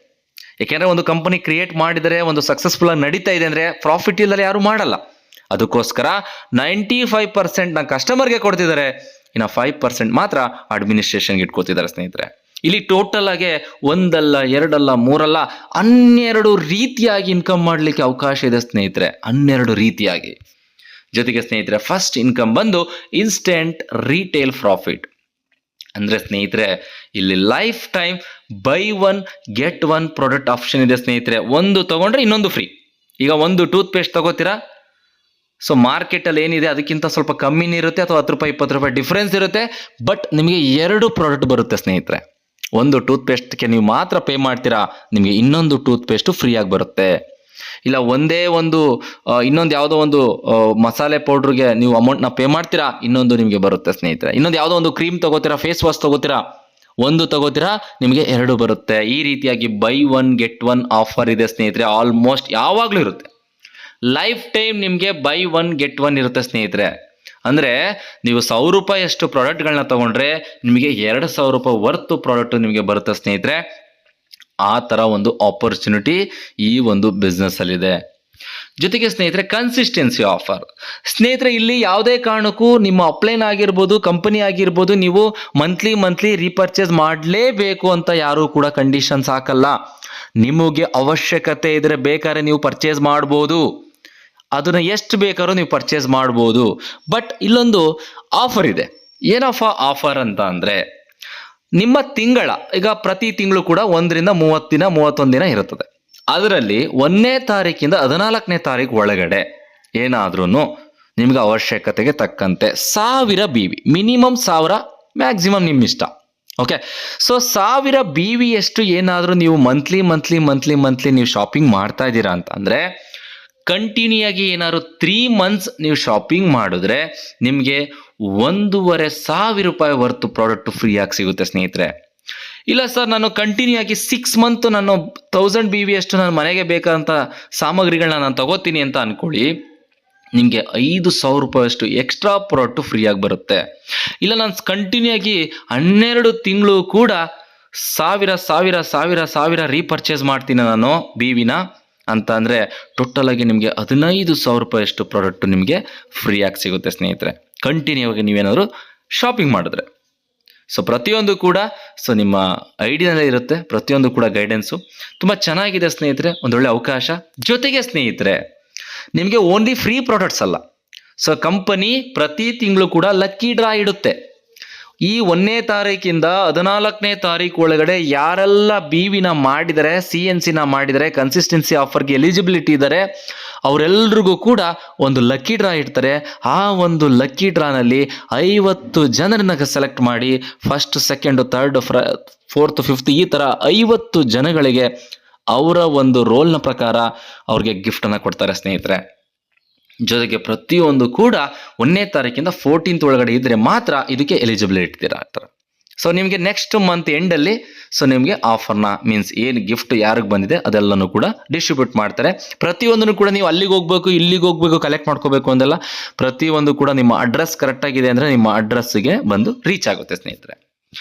ಯಾಕೆಂದರೆ ಒಂದು ಕಂಪನಿ ಕ್ರಿಯೇಟ್ ಮಾಡಿದರೆ, ಒಂದು ಸಕ್ಸಸ್ಫುಲ್ ಆಗಿ ನಡೀತಾ ಇದೆ ಅಂದರೆ ಪ್ರಾಫಿಟ್ ಇಲ್ಲದೆ ಯಾರು ಮಾಡಲ್ಲ. ಅದಕ್ಕೋಸ್ಕರ 95% ಕಸ್ಟಮರ್ಗೆ ಕೊಡ್ತಿದ್ದಾರೆ, ಇನ್ನು 5% ಮಾತ್ರ ಅಡ್ಮಿನಿಸ್ಟ್ರೇಷನ್ಗೆ ಇಟ್ಕೋತಿದ್ದಾರೆ ಸ್ನೇಹಿತರೆ. ಇಲ್ಲಿ ಟೋಟಲ್ ಆಗಿ 1 ಅಲ್ಲ 2 ಅಲ್ಲ 3 ಅಲ್ಲ 12 ರೀತಿಯಾಗಿ ಇನ್ಕಮ್ ಮಾಡಲಿಕ್ಕೆ ಅವಕಾಶ ಇದೆ ಸ್ನೇಹಿತರೆ. 12 ರೀತಿಯಾಗಿ. ಜೊತೆಗೆ ಸ್ನೇಹಿತರೆ, ಫಸ್ಟ್ ಇನ್ಕಮ್ ಬಂದು ಇನ್ಸ್ಟೆಂಟ್ ರಿಟೇಲ್ ಪ್ರಾಫಿಟ್. ಅಂದರೆ ಸ್ನೇಹಿತರೆ ಇಲ್ಲಿ life time by one get one product option ಇದೆ ಸ್ನೇಹಿತರೆ. ಒಂದು ತಗೊಂಡ್ರೆ ಇನ್ನೊಂದು ಫ್ರೀ. ಈಗ ಒಂದು ಟೂತ್ ಪೇಸ್ಟ್ ತಗೋತೀರಾ, ಸೊ ಮಾರ್ಕೆಟಲ್ಲಿ ಏನಿದೆ ಅದಕ್ಕಿಂತ ಸ್ವಲ್ಪ ಕಮ್ಮಿನೇ ಇರುತ್ತೆ, ಅಥವಾ 10 ರೂಪಾಯಿ 20 ರೂಪಾಯಿ ಡಿಫ್ರೆನ್ಸ್ ಇರುತ್ತೆ. ಬಟ್ ನಿಮಗೆ 2 ಪ್ರಾಡಕ್ಟ್ ಬರುತ್ತೆ ಸ್ನೇಹಿತರೆ. ಒಂದು ಟೂತ್ ಪೇಸ್ಟ್ಗೆ ನೀವು ಮಾತ್ರ ಪೇ ಮಾಡ್ತೀರಾ, ನಿಮಗೆ ಇನ್ನೊಂದು ಟೂತ್ ಪೇಸ್ಟು ಫ್ರೀಯಾಗಿ ಬರುತ್ತೆ. ಇಲ್ಲ ಒಂದೇ ಒಂದು ಇನ್ನೊಂದು ಯಾವುದೋ ಒಂದು ಮಸಾಲೆ ಪೌಡ್ರಿಗೆ ನೀವು ಅಮೌಂಟ್ನ ಪೇ ಮಾಡ್ತೀರಾ, ಇನ್ನೊಂದು ನಿಮಗೆ ಬರುತ್ತೆ ಸ್ನೇಹಿತರೆ. ಇನ್ನೊಂದು ಯಾವುದೋ ಒಂದು ಕ್ರೀಮ್ ತಗೋತೀರಾ, ಫೇಸ್ ವಾಶ್ ತಗೋತೀರಾ, ಒಂದು ತಗೋತೀರಾ ನಿಮಗೆ 2 ಬರುತ್ತೆ. ಈ ರೀತಿಯಾಗಿ by one get one offer ಇದೆ ಸ್ನೇಹಿತರೆ. ಆಲ್ಮೋಸ್ಟ್ ಯಾವಾಗಲೂ ಇರುತ್ತೆ. ಲೈಫ್ ಟೈಮ್ ನಿಮಗೆ ಬೈ ಒನ್ ಗೆಟ್ ಒನ್ ಇರುತ್ತೆ ಸ್ನೇಹಿತರೆ. ಅಂದರೆ ನೀವು 1,000 ರೂಪಾಯಿ ಅಷ್ಟು ಪ್ರಾಡಕ್ಟ್ಗಳನ್ನ ತಗೊಂಡ್ರೆ ನಿಮಗೆ 2,000 ರೂಪಾಯಿ ವರ್ತ್ ಪ್ರಾಡಕ್ಟ್ ನಿಮಗೆ ಬರುತ್ತೆ ಸ್ನೇಹಿತರೆ. ಆ ಥರ ಒಂದು ಆಪರ್ಚುನಿಟಿ ಈ ಒಂದು ಬಿಸ್ನೆಸ್ಸಲ್ಲಿದೆ. ಜೊತೆಗೆ ಸ್ನೇಹಿತರೆ ಕನ್ಸಿಸ್ಟೆನ್ಸಿ ಆಫರ್. ಸ್ನೇಹಿತರೆ ಇಲ್ಲಿ ಯಾವುದೇ ಕಾರಣಕ್ಕೂ ನಿಮ್ಮ ಅಪ್ಲೈನ್ ಆಗಿರ್ಬೋದು, ಕಂಪನಿ ಆಗಿರ್ಬೋದು, ನೀವು ಮಂತ್ಲಿ ರೀಪರ್ಚೇಸ್ ಮಾಡಲೇಬೇಕು ಅಂತ ಯಾರೂ ಕೂಡ ಕಂಡೀಷನ್ಸ್ ಹಾಕಲ್ಲ. ನಿಮಗೆ ಅವಶ್ಯಕತೆ ಇದ್ದರೆ ಬೇಕಾದ್ರೆ ನೀವು ಪರ್ಚೇಸ್ ಮಾಡ್ಬೋದು, ಅದನ್ನು ಎಷ್ಟು ಬೇಕಾದ್ರೂ ನೀವು ಪರ್ಚೇಸ್ ಮಾಡ್ಬೋದು. ಬಟ್ ಇಲ್ಲೊಂದು ಆಫರ್ ಇದೆ. ಏನಪ್ಪ ಆಫರ್ ಅಂತ ಅಂದರೆ, ನಿಮ್ಮ ತಿಂಗಳ ಈಗ ಪ್ರತಿ ತಿಂಗಳು ಕೂಡ 1 ರಿಂದ 30 ದಿನ 31 ದಿನ ಇರುತ್ತದೆ. ಅದರಲ್ಲಿ 1ನೇ ತಾರೀಕಿಂದ 14ನೇ ತಾರೀಕು ಒಳಗಡೆ ಏನಾದ್ರೂ ನಿಮ್ಗೆ ಅವಶ್ಯಕತೆಗೆ ತಕ್ಕಂತೆ 1000 BV, ಮಿನಿಮಮ್ 1000, ಮ್ಯಾಕ್ಸಿಮಮ್ ನಿಮ್ಮ ಇಷ್ಟ. ಓಕೆ, ಸೊ 1000 BV ಎಷ್ಟು ಏನಾದರೂ ನೀವು ಮಂತ್ಲಿ ನೀವು ಶಾಪಿಂಗ್ ಮಾಡ್ತಾ ಇದ್ದೀರಾ ಅಂತ ಅಂದರೆ, ಕಂಟಿನ್ಯೂ ಆಗಿ ಏನಾದ್ರು 3 ಮಂತ್ಸ್ ನೀವು ಶಾಪಿಂಗ್ ಮಾಡಿದ್ರೆ ನಿಮಗೆ 1,500 ರೂಪಾಯಿ ವರ್ತು ಪ್ರಾಡಕ್ಟ್ ಫ್ರೀ ಆಗಿ ಸಿಗುತ್ತೆ ಸ್ನೇಹಿತರೆ. ಇಲ್ಲ ಸರ್, ನಾನು ಕಂಟಿನ್ಯೂ ಆಗಿ 6 ಮಂತ್ ನಾನು 1000 BV ಅಷ್ಟು ನನ್ನ ಮನೆಗೆ ಬೇಕಾದಂಥ ಸಾಮಗ್ರಿಗಳನ್ನ ನಾನು ತಗೋತೀನಿ ಅಂತ ಅಂದ್ಕೊಳ್ಳಿ, ನಿಮಗೆ 5,000 ರೂಪಾಯಿ ಅಷ್ಟು ಎಕ್ಸ್ಟ್ರಾ ಪ್ರಾಡಕ್ಟ್ ಫ್ರೀಯಾಗಿ ಬರುತ್ತೆ. ಇಲ್ಲ ನಾನು ಕಂಟಿನ್ಯೂ ಆಗಿ 12 ತಿಂಗಳು ಕೂಡ 1000 ರೀಪರ್ಚೇಸ್ ಮಾಡ್ತೀನಿ ನಾನು BVನ ಅಂತ ಅಂದರೆ, ಟೋಟಲ್ ಆಗಿ ನಿಮಗೆ 15,000 ರೂಪಾಯಿ ಅಷ್ಟು ಪ್ರಾಡಕ್ಟ್ ನಿಮಗೆ ಫ್ರೀಯಾಗಿ ಸಿಗುತ್ತೆ ಸ್ನೇಹಿತರೆ, ಕಂಟಿನ್ಯೂ ಆಗಿ ನೀವೇನಾದರೂ ಶಾಪಿಂಗ್ ಮಾಡಿದ್ರೆ. ಸೊ ಪ್ರತಿಯೊಂದು ಕೂಡ ನಿಮ್ಮ ಐಡಿಯಾನಲ್ಲೇ ಇರುತ್ತೆ, ಪ್ರತಿಯೊಂದು ಕೂಡ ಗೈಡೆನ್ಸು ತುಂಬ ಚೆನ್ನಾಗಿದೆ ಸ್ನೇಹಿತರೆ. ಒಂದೊಳ್ಳೆ ಅವಕಾಶ. ಜೊತೆಗೆ ಸ್ನೇಹಿತರೆ ನಿಮಗೆ ಓನ್ಲಿ ಫ್ರೀ ಪ್ರಾಡಕ್ಟ್ಸ್ ಅಲ್ಲ, ಸೊ ಕಂಪನಿ ಪ್ರತಿ ತಿಂಗಳು ಕೂಡ ಲಕ್ಕಿ ಡ್ರಾ ಇಡುತ್ತೆ. ಈ 1ನೇ ತಾರೀಕಿಂದ 14ನೇ ತಾರೀಕು ಒಳಗಡೆ ಯಾರೆಲ್ಲ BVನ ಮಾಡಿದರೆ, CNCನ ಮಾಡಿದರೆ, ಕನ್ಸಿಸ್ಟೆನ್ಸಿ ಆಫರ್ಗೆ ಎಲಿಜಿಬಿಲಿಟಿ ಇದ್ದಾರೆ, ಅವರೆಲ್ಲರಿಗೂ ಕೂಡ ಒಂದು ಲಕ್ಕಿ ಡ್ರಾ ಇಡ್ತಾರೆ. ಆ ಒಂದು ಲಕ್ಕಿ ಡ್ರಾನಲ್ಲಿ 50 ಜನರನ್ನ ಸೆಲೆಕ್ಟ್ ಮಾಡಿ, first, second, third, fourth, fifth ಈ ಥರ 50 ಜನಗಳಿಗೆ ಅವರ ಒಂದು ರೋಲ್ನ ಪ್ರಕಾರ ಅವ್ರಿಗೆ ಗಿಫ್ಟನ್ನು ಕೊಡ್ತಾರೆ ಸ್ನೇಹಿತರೆ. ಜೊತೆಗೆ ಪ್ರತಿಯೊಂದು ಕೂಡ 1ನೇ ತಾರೀಕಿಂದ 14th ಒಳಗಡೆ ಇದ್ದರೆ ಮಾತ್ರ ಇದಕ್ಕೆ ಎಲಿಜಿಬಿಲಿಟಿ ಇರ್ತಾರೆ. ಸೊ ನಿಮಗೆ ನೆಕ್ಸ್ಟ್ ಮಂತ್ ಎಂಡಲ್ಲಿ ನಿಮಗೆ ಆಫರ್ನ ಮೀನ್ಸ್ ಏನು ಗಿಫ್ಟ್ ಯಾರಿಗೆ ಬಂದಿದೆ ಅದೆಲ್ಲನೂ ಕೂಡ ಡಿಸ್ಟ್ರಿಬ್ಯೂಟ್ ಮಾಡ್ತಾರೆ. ಪ್ರತಿಯೊಂದನ್ನು ಕೂಡ ನೀವು ಅಲ್ಲಿಗೆ ಹೋಗಬೇಕು, ಇಲ್ಲಿಗೆ ಹೋಗಬೇಕು, ಕಲೆಕ್ಟ್ ಮಾಡ್ಕೋಬೇಕು ಅಂದೆಲ್ಲ. ಪ್ರತಿಯೊಂದು ಕೂಡ ನಿಮ್ಮ ಅಡ್ರೆಸ್ ಕರೆಕ್ಟಾಗಿದೆ ಅಂದರೆ ನಿಮ್ಮ ಅಡ್ರೆಸ್ಸಿಗೆ ಬಂದು ರೀಚ್ ಆಗುತ್ತೆ ಸ್ನೇಹಿತರೆ.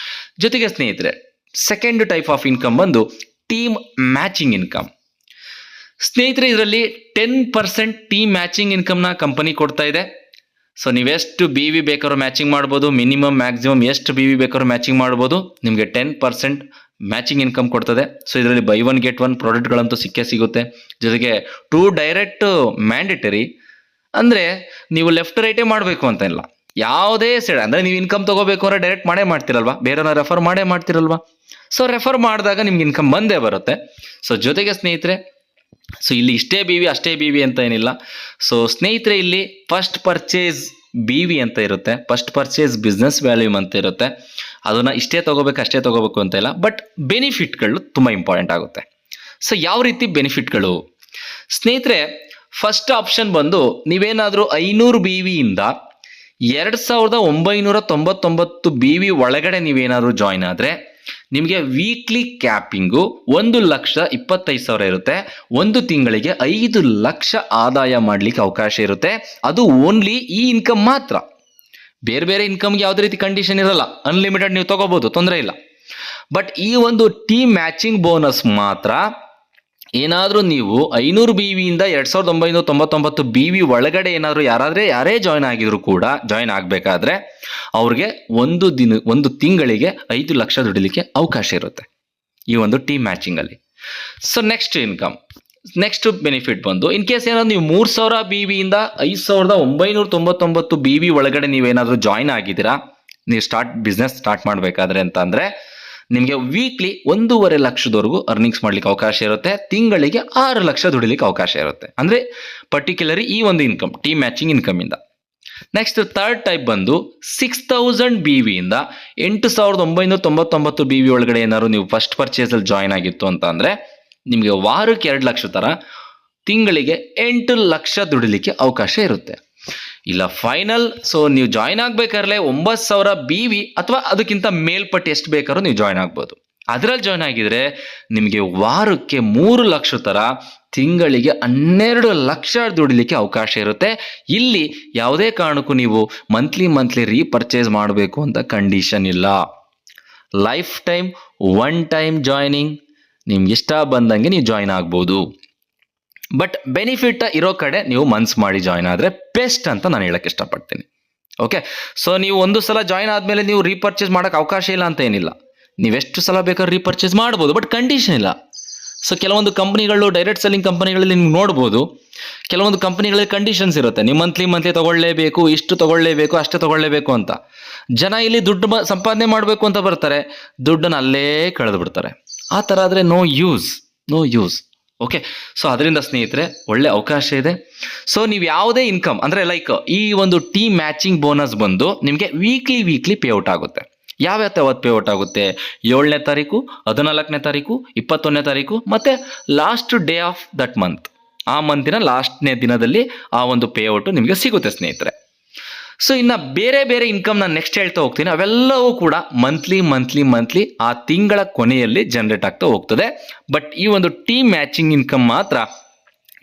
ಜೊತೆಗೆ ಸ್ನೇಹಿತರೆ ಸೆಕೆಂಡ್ ಟೈಪ್ ಆಫ್ ಇನ್ಕಮ್ ಬಂದು ಟೀಮ್ ಮ್ಯಾಚಿಂಗ್ ಇನ್ಕಮ್. ಸ್ನೇಹಿತರೆ ಇದರಲ್ಲಿ 10% ಟೀಮ್ ಮ್ಯಾಚಿಂಗ್ ಇನ್ಕಮ್ನ ಕಂಪನಿ ಕೊಡ್ತಾ ಇದೆ. ಸೊ ನೀವೆಷ್ಟು BV ಬೇಕಾದ್ರೂ ಮ್ಯಾಚಿಂಗ್ ಮಾಡ್ಬೋದು, ಮಿನಿಮಮ್ ಮ್ಯಾಕ್ಸಿಮಮ್ ಎಷ್ಟು BV ಬೇಕಾದ್ರೂ ಮ್ಯಾಚಿಂಗ್ ಮಾಡ್ಬೋದು. ನಿಮಗೆ 10% ಮ್ಯಾಚಿಂಗ್ ಇನ್ಕಮ್ ಕೊಡ್ತದೆ. ಸೊ ಇದರಲ್ಲಿ ಬೈ ಒನ್ ಗೆಟ್ ಒನ್ ಪ್ರಾಡಕ್ಟ್ಗಳಂತೂ ಸಿಗುತ್ತೆ. ಜೊತೆಗೆ 2 ಡೈರೆಕ್ಟ್ ಮ್ಯಾಂಡೇಟರಿ, ಅಂದರೆ ನೀವು ಲೆಫ್ಟ್ ರೈಟೇ ಮಾಡಬೇಕು ಅಂತ ಇಲ್ಲ, ಯಾವುದೇ ಸೈಡ್ ಅಂದರೆ ನೀವು ಇನ್ಕಮ್ ತಗೋಬೇಕು ಅಂದರೆ ಡೈರೆಕ್ಟ್ ಮಾಡ್ತಿರಲ್ವಾ, ಬೇರೆಯವ್ರನ್ನ ರೆಫರ್ ಮಾಡ್ತಿರಲ್ವಾ. ಸೊ ರೆಫರ್ ಮಾಡಿದಾಗ ನಿಮ್ಗೆ ಇನ್ಕಮ್ ಬಂದೇ ಬರುತ್ತೆ. ಸೊ ಜೊತೆಗೆ ಸ್ನೇಹಿತರೆ ಇಲ್ಲಿ ಇಷ್ಟೇ BV ಅಷ್ಟೇ BV ಅಂತ ಏನಿಲ್ಲ. ಸೊ ಸ್ನೇಹಿತರೆ ಇಲ್ಲಿ ಫಸ್ಟ್ ಪರ್ಚೇಸ್ BV ಅಂತ ಇರುತ್ತೆ, ಫಸ್ಟ್ ಪರ್ಚೇಸ್ ಬಿಸ್ನೆಸ್ ವ್ಯಾಲ್ಯೂಮ್ ಅಂತ ಇರುತ್ತೆ. ಅದನ್ನು ಇಷ್ಟೇ ತಗೋಬೇಕು ಅಷ್ಟೇ ತಗೋಬೇಕು ಅಂತ ಇಲ್ಲ, ಬಟ್ ಬೆನಿಫಿಟ್ಗಳು ತುಂಬ ಇಂಪಾರ್ಟೆಂಟ್ ಆಗುತ್ತೆ. ಸೊ ಯಾವ ರೀತಿ ಬೆನಿಫಿಟ್ಗಳು ಸ್ನೇಹಿತರೆ, ಫಸ್ಟ್ ಆಪ್ಷನ್ ಬಂದು ನೀವೇನಾದರೂ 500 BVಯಿಂದ 2,999 BV ಒಳಗಡೆ ನೀವೇನಾದರೂ ಜಾಯ್ನ್ ಆದರೆ ನಿಮಗೆ ವೀಕ್ಲಿ ಕ್ಯಾಪಿಂಗು 1,25,000 ಇರುತ್ತೆ. ಒಂದು ತಿಂಗಳಿಗೆ 5 ಲಕ್ಷ ಆದಾಯ ಮಾಡಲಿಕ್ಕೆ ಅವಕಾಶ ಇರುತ್ತೆ. ಅದು ಓನ್ಲಿ ಈ ಇನ್ಕಮ್ ಮಾತ್ರ. ಬೇರೆ ಇನ್ಕಮ್ಗೆ ಯಾವುದೇ ರೀತಿ ಕಂಡೀಷನ್ ಇರಲ್ಲ, ಅನ್ಲಿಮಿಟೆಡ್ ನೀವು ತಗೋಬಹುದು, ತೊಂದರೆ ಇಲ್ಲ. ಬಟ್ ಈ ಒಂದು ಟೀಮ್ ಮ್ಯಾಚಿಂಗ್ ಬೋನಸ್ ಮಾತ್ರ ಏನಾದರೂ ನೀವು 500 BVಯಿಂದ 2,999 BV ಒಳಗಡೆ ಏನಾದರೂ ಯಾರೇ ಜಾಯ್ನ್ ಆಗಿದ್ರು ಕೂಡ, ಜಾಯ್ನ್ ಆಗಬೇಕಾದ್ರೆ ಅವ್ರಿಗೆ ಒಂದು ತಿಂಗಳಿಗೆ 5 ಲಕ್ಷ ದುಡಿಲಿಕ್ಕೆ ಅವಕಾಶ ಇರುತ್ತೆ ಈ ಒಂದು ಟೀಮ್ ಮ್ಯಾಚಿಂಗಲ್ಲಿ. ಸೊ ನೆಕ್ಸ್ಟ್ ಬೆನಿಫಿಟ್ ಬಂದು ಇನ್ ಕೇಸ್ ಏನಾದ್ರು ನೀವು 3,000 BVಯಿಂದ 5,999 BV ಒಳಗಡೆ ನೀವೇನಾದರೂ ಜಾಯ್ನ್ ಆಗಿದ್ದೀರಾ, ನೀವು ಬಿಸ್ನೆಸ್ ಸ್ಟಾರ್ಟ್ ಮಾಡಬೇಕಾದ್ರೆ ಅಂತ ಅಂದರೆ ನಿಮಗೆ ವೀಕ್ಲಿ 1.5 ಲಕ್ಷದವರೆಗೂ ಅರ್ನಿಂಗ್ಸ್ ಮಾಡ್ಲಿಕ್ಕೆ ಅವಕಾಶ ಇರುತ್ತೆ, ತಿಂಗಳಿಗೆ 6 ಲಕ್ಷ ದುಡಿಲಿಕ್ಕೆ ಅವಕಾಶ ಇರುತ್ತೆ. ಅಂದರೆ ಪರ್ಟಿಕ್ಯುಲರಿ ಈ ಒಂದು ಇನ್ಕಮ್ ಟೀಮ್ ಮ್ಯಾಚಿಂಗ್ ಇನ್ಕಮಿಂದ. ನೆಕ್ಸ್ಟ್ ಥರ್ಡ್ ಟೈಪ್ ಬಂದು 6000 BV ಇಂದ 8999 BV ಒಳಗಡೆ ಏನಾದ್ರು ನೀವು ಫಸ್ಟ್ ಪರ್ಚೇಸಲ್ಲಿ ಜಾಯ್ನ್ ಆಗಿತ್ತು ಅಂತ ಅಂದರೆ ನಿಮಗೆ ವಾರಕ್ಕೆ 2 ಲಕ್ಷ ಥರ ತಿಂಗಳಿಗೆ 8 ಲಕ್ಷ ದುಡಿಲಿಕ್ಕೆ ಅವಕಾಶ ಇರುತ್ತೆ. ಇಲ್ಲ ಫೈನಲ್ ಸೊ ನೀವು ಜಾಯ್ನ್ ಆಗ್ಬೇಕಾದ್ರೆ 9000 BV ಅಥವಾ ಅದಕ್ಕಿಂತ ಮೇಲ್ಪಟ್ಟು ಎಷ್ಟು ಬೇಕಾದ್ರೂ ನೀವು ಜಾಯ್ನ್ ಆಗ್ಬೋದು. ಅದರಲ್ಲಿ ಜಾಯ್ನ್ ಆಗಿದ್ರೆ ನಿಮಗೆ ವಾರಕ್ಕೆ 3 ಲಕ್ಷ ಥರ ತಿಂಗಳಿಗೆ 12 ಲಕ್ಷ ದುಡಿಲಿಕ್ಕೆ ಅವಕಾಶ ಇರುತ್ತೆ. ಇಲ್ಲಿ ಯಾವುದೇ ಕಾರಣಕ್ಕೂ ನೀವು ಮಂತ್ಲಿ ರೀಪರ್ಚೇಸ್ ಮಾಡಬೇಕು ಅಂತ ಕಂಡೀಷನ್ ಇಲ್ಲ. ಲೈಫ್ ಟೈಮ್ 1 ಟೈಮ್ ಜಾಯ್ನಿಂಗ್, ನಿಮ್ಗೆ ಇಷ್ಟ ಬಂದಂಗೆ ನೀವು ಜಾಯ್ನ್ ಆಗ್ಬೋದು. ಬಟ್ ಬೆನಿಫಿಟ್ ಇರೋ ಕಡೆ ನೀವು ಮನ್ಸು ಮಾಡಿ ಜಾಯ್ನ್ ಆದರೆ ಬೆಸ್ಟ್ ಅಂತ ನಾನು ಹೇಳಕ್ಕೆ ಇಷ್ಟಪಡ್ತೀನಿ. ಓಕೆ, ಸೊ ನೀವು ಒಂದು ಸಲ ಜಾಯ್ನ್ ಆದಮೇಲೆ ನೀವು ರೀಪರ್ಚೇಸ್ ಮಾಡೋಕ್ಕೆ ಅವಕಾಶ ಇಲ್ಲ ಅಂತ ಏನಿಲ್ಲ. ನೀವೆಷ್ಟು ಸಲ ಬೇಕಾದ್ರೂ ರೀಪರ್ಚೇಸ್ ಮಾಡ್ಬೋದು, ಬಟ್ ಕಂಡೀಷನ್ ಇಲ್ಲ. ಸೊ ಕೆಲವೊಂದು ಕಂಪ್ನಿಗಳು ಡೈರೆಕ್ಟ್ ಸೆಲ್ಲಿಂಗ್ ಕಂಪನಿಗಳಲ್ಲಿ ನೀವು ನೋಡ್ಬೋದು, ಕೆಲವೊಂದು ಕಂಪನಿಗಳಲ್ಲಿ ಕಂಡೀಷನ್ಸ್ ಇರುತ್ತೆ. ನೀವು ಮಂತ್ಲಿ ತೊಗೊಳ್ಳೇಬೇಕು, ಇಷ್ಟು ತೊಗೊಳ್ಳೇಬೇಕು, ಅಷ್ಟೇ ತೊಗೊಳ್ಳೇಬೇಕು ಅಂತ. ಜನ ಇಲ್ಲಿ ದುಡ್ಡು ಸಂಪಾದನೆ ಮಾಡಬೇಕು ಅಂತ ಬರ್ತಾರೆ, ದುಡ್ಡನ್ನು ಅಲ್ಲೇ ಕಳೆದು ಬಿಡ್ತಾರೆ. ಆ ಥರ ಆದರೆ ನೋ ಯೂಸ್. ಓಕೆ, ಸೊ ಅದರಿಂದ ಸ್ನೇಹಿತರೆ ಒಳ್ಳೆ ಅವಕಾಶ ಇದೆ. ಸೊ ನೀವು ಯಾವುದೇ ಇನ್ಕಮ್ ಅಂದರೆ ಲೈಕ್ ಈ ಒಂದು ಟೀಮ್ ಮ್ಯಾಚಿಂಗ್ ಬೋನಸ್ ಬಂದು ನಿಮಗೆ ವೀಕ್ಲಿ ಪೇಔಟ್ ಆಗುತ್ತೆ. ಯಾವತ್ತು ಪೇಔಟ್ ಆಗುತ್ತೆ? 7ನೇ ತಾರೀಕು, 14ನೇ ತಾರೀಕು, 21ನೇ ತಾರೀಕು ಮತ್ತು last day of that month. ಆ ಮಂತಿನ ಲಾಸ್ಟ್ನೇ ದಿನದಲ್ಲಿ ಆ ಒಂದು ಪೇಔಟು ನಿಮಗೆ ಸಿಗುತ್ತೆ ಸ್ನೇಹಿತರೆ. ಸೊ ಇನ್ನು ಬೇರೆ ಇನ್ಕಮ್ ನಾನು ನೆಕ್ಸ್ಟ್ ಹೇಳ್ತಾ ಹೋಗ್ತೀನಿ. ಅವೆಲ್ಲವೂ ಕೂಡ ಮಂತ್ಲಿ ಆ ತಿಂಗಳ ಕೊನೆಯಲ್ಲಿ ಜನರೇಟ್ ಆಗ್ತಾ ಹೋಗ್ತದೆ. ಬಟ್ ಈ ಒಂದು ಟೀಮ್ ಮ್ಯಾಚಿಂಗ್ ಇನ್ಕಮ್ ಮಾತ್ರ